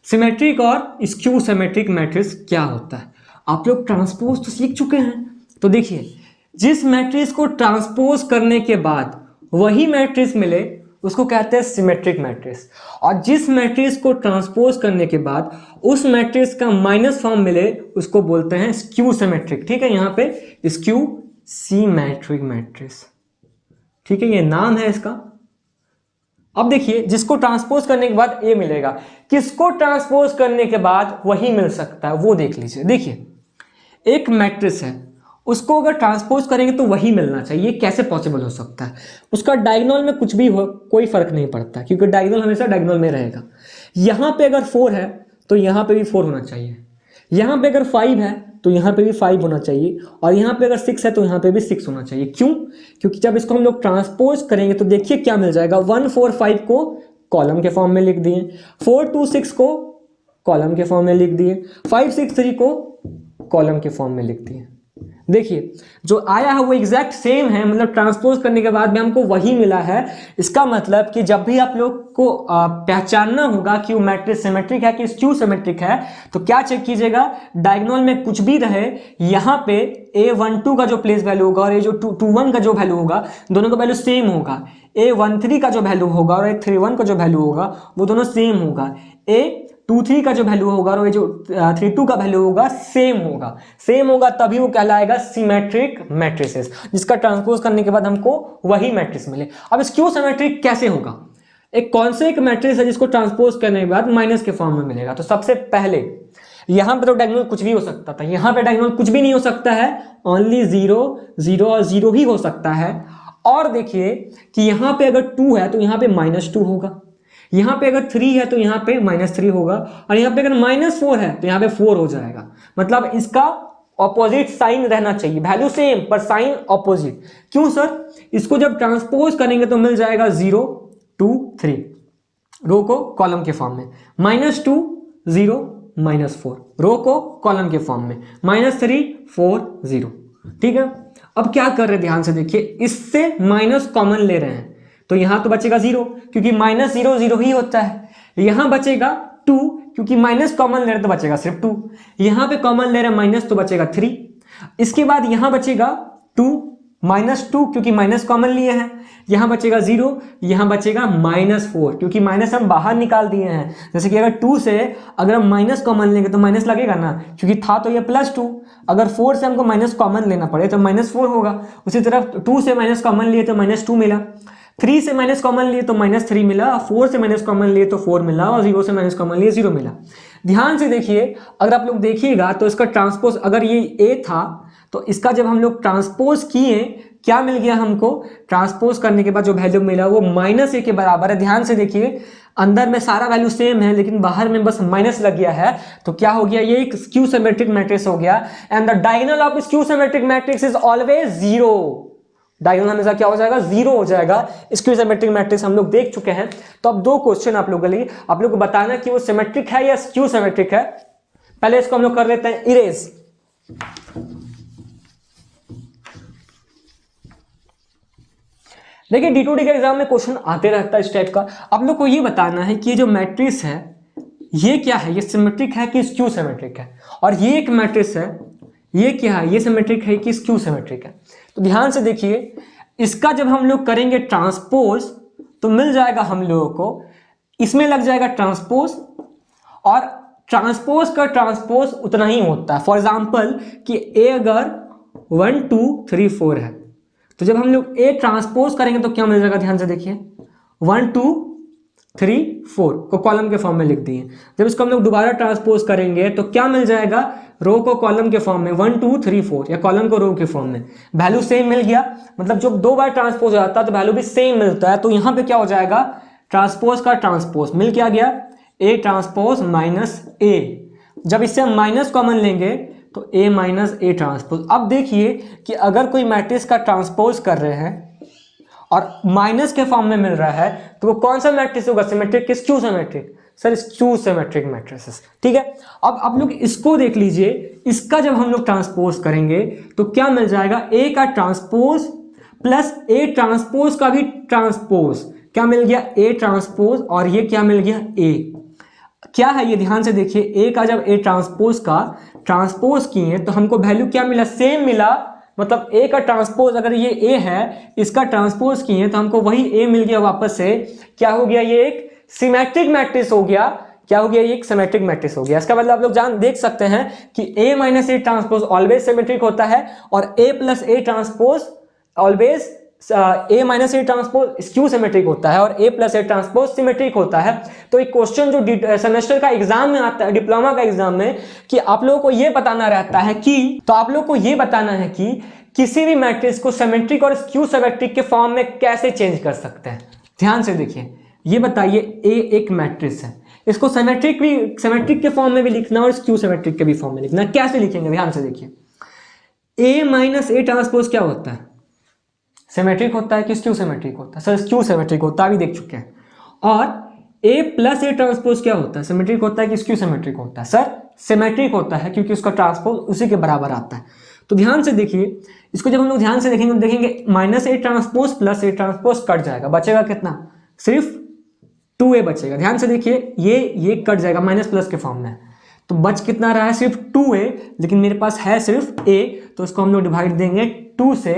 सिमेट्रिक और स्क्यू सिमेट्रिक मैट्रिक्स क्या होता है, आप लोग ट्रांसपोज तो सीख चुके हैं। तो देखिए, जिस मैट्रिक्स को ट्रांसपोज करने के बाद वही मैट्रिक्स मिले उसको कहते हैं सिमेट्रिक मैट्रिक्स, और जिस मैट्रिक्स को ट्रांसपोज करने के बाद उस मैट्रिक्स का माइनस फॉर्म मिले उसको बोलते हैं स्क्यू सिमेट्रिक। ठीक है, यहाँ पे स्क्यू सिमेट्रिक मैट्रिक्स, ठीक है, ये नाम है इसका। अब देखिए, जिसको ट्रांसपोज करने के बाद ए मिलेगा, किसको ट्रांसपोज करने के बाद वही मिल सकता है वो देख लीजिए। देखिए, एक मैट्रिक्स है, उसको अगर ट्रांसपोज करेंगे तो वही मिलना चाहिए। कैसे पॉसिबल हो सकता है? उसका डायगोनल में कुछ भी हो कोई फर्क नहीं पड़ता, क्योंकि डायगोनल हमेशा डायगोनल में रहेगा। यहाँ पे अगर 4 है तो यहाँ पे भी 4 होना चाहिए, यहाँ पे अगर 5 है तो यहाँ पे भी 5 होना चाहिए, और यहाँ पे अगर 6 है तो यहाँ पे भी 6 होना चाहिए। क्यों? क्योंकि जब इसको हम लोग ट्रांसपोज करेंगे तो देखिए क्या मिल जाएगा। 1 4 5 को कॉलम के फॉर्म में लिख दिए, 4 2 6 को कॉलम के फॉर्म में लिख दिए, 5 6 3 को कॉलम के फॉर्म में लिख दिए। देखिए जो आया है वो एग्जैक्ट सेम है, मतलब ट्रांसपोज करने के बाद भी हमको वही मिला है। इसका मतलब कि जब भी आप लोग को पहचानना होगा कि वो मैट्रिक्स सिमेट्रिक है कि स्क्यू सिमेट्रिक है, तो क्या चेक कीजिएगा, डायगोनल में कुछ भी रहे, यहाँ पे A12 का जो प्लेस वैल्यू होगा और A21 का जो वैल्यू होगा, दोनों का वैल्यू सेम होगा। A13 का जो वैल्यू होगा और A31 का जो वैल्यू होगा वो दोनों सेम होगा। A23 का जो वैल्यू होगा और जो 32 का वैल्यू होगा सेम होगा, तभी वो कहलाएगा सिमेट्रिक मैट्रिसेस, जिसका ट्रांसपोज करने के बाद हमको वही मैट्रिक्स मिले। अब स्क्यू सिमेट्रिक कैसे होगा? एक कौन से एक मैट्रिक्स है जिसको ट्रांसपोज करने के बाद माइनस के फॉर्म में मिलेगा? तो सबसे पहले यहां पे तो डायगोनल कुछ भी हो सकता था, यहां पे डायगोनल कुछ भी नहीं हो सकता है, ओनली 0 0 और 0 ही हो सकता है। और देखिए कि यहां पे अगर 2 है तो यहां पे -2 होगा, यहाँ पे अगर 3 है तो यहाँ पे -3 होगा, और यहाँ पे अगर -4 है तो यहाँ पे 4 हो जाएगा। मतलब इसका ऑपोजिट साइन रहना चाहिए, वैल्यू सेम पर साइन ऑपोजिट। क्यों सर? इसको जब ट्रांसपोज करेंगे तो मिल जाएगा 0 2 3, रो को कॉलम के फॉर्म में, -2 0 -4, रो को कॉलम के फॉर्म में, -3 4 0। ठीक है, अब क्या कर रहे हैं ध्यान से देखिए, इससे माइनस कॉमन ले रहे हैं तो यहां तो बचेगा 0, क्योंकि -0 0 ही होता है। यहां बचेगा 2, क्योंकि माइनस कॉमन ले रहे तो बचेगा सिर्फ 2। यहां पे कॉमन ले रहे माइनस तो बचेगा 3। इसके बाद यहां बचेगा 2 -2, क्योंकि माइनस कॉमन लिए हैं। यहां बचेगा 0, यहां बचेगा -4, क्योंकि माइनस हम बाहर निकाल दिए हैं। जैसे कि अगर 2 से अगर हम माइनस कॉमन लेंगे तो माइनस लगेगा ना, क्योंकि था तो ये +2। अगर 4 से हमको माइनस कॉमन लेना पड़े तो -4 होगा। उसी तरह 2 से माइनस कॉमन लिए तो -2 मिला, 3 से माइनस कॉमन लिए तो -3 मिला, 4 से माइनस कॉमन लिए तो 4 मिला, और 0 से माइनस कॉमन लिए 0 मिला। ध्यान से देखिए, अगर आप लोग देखिएगा तो इसका ट्रांसपोज, अगर ये A था तो इसका जब हम लोग ट्रांसपोज किए क्या मिल गया हमको? ट्रांसपोज करने के बाद जो वैल्यू मिला वो -A के बराबर है। ध्यान से देखिए, अंदर में सारा वैल्यू सेम है लेकिन बाहर में बस माइनस लग गया है, तो क्या हो गया? ये एक स्क्यू सिमेट्रिक मैट्रिक्स हो गया। And the diagonal of skew symmetric matrix is always 0। Diagonal हमेशा क्या हो जाएगा? 0 हो जाएगा। स्क्यू सिमेट्रिक मैट्रिक्स हम लोग देख चुके हैं। तो अब 2 क्वेश्चन आप लोगों के लिए, आप लोग को बताना कि वो सिमेट्रिक है या स्क्यू सिमेट्रिक है। पहले इसको हम लोग कर लेते हैं इरेज। देखिए D2D के एग्जाम में क्वेश्चन आते रहता है इस टाइप का। आप लोग को ये बताना है कि ये जो मैट्रिक्स है ये क्या है, ये सिमेट्रिक है कि स्क्यू सिमेट्रिक है। और ये एक मैट्रिक्स है, ये क्या है, ये सिमेट्रिक है कि स्क्यू सिमेट्रिक है। तो ध्यान से देखिए, इसका जब हम लोग करेंगे ट्रांसपोज तो मिल जाएगा हम लोगों को, इसमें लग जाएगा ट्रांसपोज, और ट्रांसपोज का ट्रांसपोज उतना ही होता है। फॉर एग्जाम्पल कि A अगर 1 2 3 4 है तो जब हम लोग A ट्रांसपोज करेंगे तो क्या मिल जाएगा? ध्यान से देखिए, 1 2 3 4 को कॉलम के फॉर्म में लिख दिए। जब इसको हम लोग दोबारा ट्रांसपोज करेंगे तो क्या मिल जाएगा? रो को कॉलम के फॉर्म में 1 2 3 4, या कॉलम को रो के फॉर्म में। वैल्यू सेम मिल गया, मतलब जब 2 बार ट्रांसपोज हो जाता है तो वैल्यू भी सेम मिलता है। तो यहां पे क्या हो जाएगा? ट्रांसपोज का ट्रांसपोज मिल क्या गया? A transpose -A। जब इससे हम माइनस कॉमन लेंगे तो A -A ट्रांसपोज। अब देखिए कि अगर कोई मैट्रिक्स का ट्रांसपोज कर रहे हैं और माइनस के फॉर्म में मिल रहा है तो वो कौन सा मैट्रिक्स होगा? सिमेट्रिक कि skew symmetric? Sir skew symmetric matrices. ठीक है, अब आप लोग इसको देख लीजिए, इसका जब हम लोग ट्रांसपोज करेंगे तो क्या मिल जाएगा? A का ट्रांसपोज प्लस A ट्रांसपोज का भी ट्रांसपोज, क्या मिल गया? A ट्रांसपोज, और ये क्या मिल गया? A। क्या है ये? ध्यान से देखिए, A का जब A ट्रांसपोज का ट्रांसपोज किए तो हमको वैल्यू क्या मिला? सेम मिला। मतलब A का ट्रांसपोज, अगर ये A है, इसका ट्रांसपोज किए तो हमको वही A मिल गया वापस से। क्या हो गया? ये एक सिमेट्रिक मैट्रिक्स हो गया। क्या हो गया? ये एक सिमेट्रिक मैट्रिक्स हो गया। इसका मतलब आप लोग देख सकते हैं कि A -A transpose always symmetric होता है और A + A transpose always a minus A transpose skew symmetric होता है और ए प्लस ए ट्रांसपोज सिमेट्रिक होता है। तो एक क्वेश्चन जो सेमेस्टर का एग्जाम में आता है, डिप्लोमा का एग्जाम में, कि आप लोगों को ये बताना रहता है कि, तो आप लोगों को ये बताना है कि किसी भी मैट्रिक्स को सिमेट्रिक और स्क्यू सिमेट्रिक के फॉर्म में कैसे चेंज कर सकते हैं। ध्यान से देखिए, ये बताइए ए एक मैट्रिक्स है, इसको सिमेट्रिक के फॉर्म में भी लिखना और स्क्यू सिमेट्रिक के भी फॉर्म में लिखना। कैसे लिखेंगे, ध्यान से देखिए। ए माइनस ए ट्रांसपोज क्या होता है, सिमेट्रिक होता है कि स्क्यू सिमेट्रिक होता है? सर स्क्यू सिमेट्रिक होता है, अभी देख चुके हैं। और ए प्लस ए ट्रांसपोज क्या होता है, सिमेट्रिक होता है कि स्क्यू सिमेट्रिक होता है? सर सिमेट्रिक होता है, क्योंकि उसका ट्रांसपोज उसी के बराबर आता है। तो ध्यान से देखिए, इसको जब हम लोग ध्यान से देखेंगे तो देखेंगे minus A transpose plus A transpose cut जाएगा, बचेगा कितना, सिर्फ 2a बचेगा। ध्यान से देखिए, ये कट जाएगा, माइनस प्लस के फॉर्म में, तो बच कितना रहा है, सिर्फ 2a, लेकिन मेरे पास है सिर्फ a, तो इसको हम लोग डिवाइड देंगे 2 से।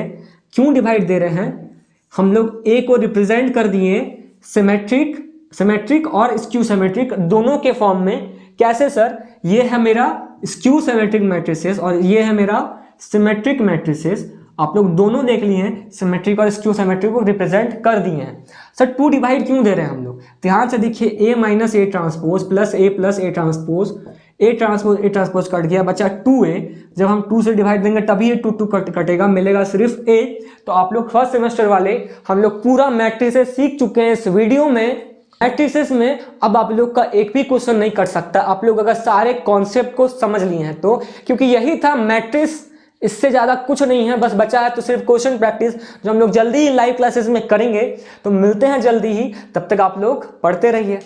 क्यों डिवाइड दे रहे हैं, हम लोग a को रिप्रेजेंट कर दिए सिमेट्रिक और स्क्यू सिमेट्रिक दोनों के फॉर्म में। कैसे सर, ये है मेरा स्क्यू सिमेट्रिक मैट्रिसेस और ये है मेरा सिमेट्रिक मैट्रिसेस। आप लोग दोनों देख लिए हैं, सिमेट्रिक और स्क्यू सिमेट्रिक को रिप्रेजेंट कर दिए हैं। सर 2 डिवाइड क्यों दे रहे हैं हम लोग, ध्यान से देखिए, A minus A transpose plus A transpose, A transpose cut गया, बचा 2a। जब हम 2 से डिवाइड देंगे तभी ये 2 कटेगा, मिलेगा सिर्फ a। तो आप लोग फर्स्ट सेमेस्टर वाले हम लोग पूरा मैट्रिसेस सीख चुके हैं इस वीडियो में। मैट्रिसेस में अब आप लोग का एक भी क्वेश्चन नहीं कट सकता, आप लोग अगर सारे कॉन्सेप्ट को समझ लिए हैं तो, क्योंकि यही था मैट्रिक्स, इससे ज़्यादा कुछ नहीं है। बस बचा है तो सिर्फ क्वेश्चन प्रैक्टिस, जो हम लोग जल्दी ही लाइव क्लासेस में करेंगे। तो मिलते हैं जल्दी ही, तब तक आप लोग पढ़ते रहिए।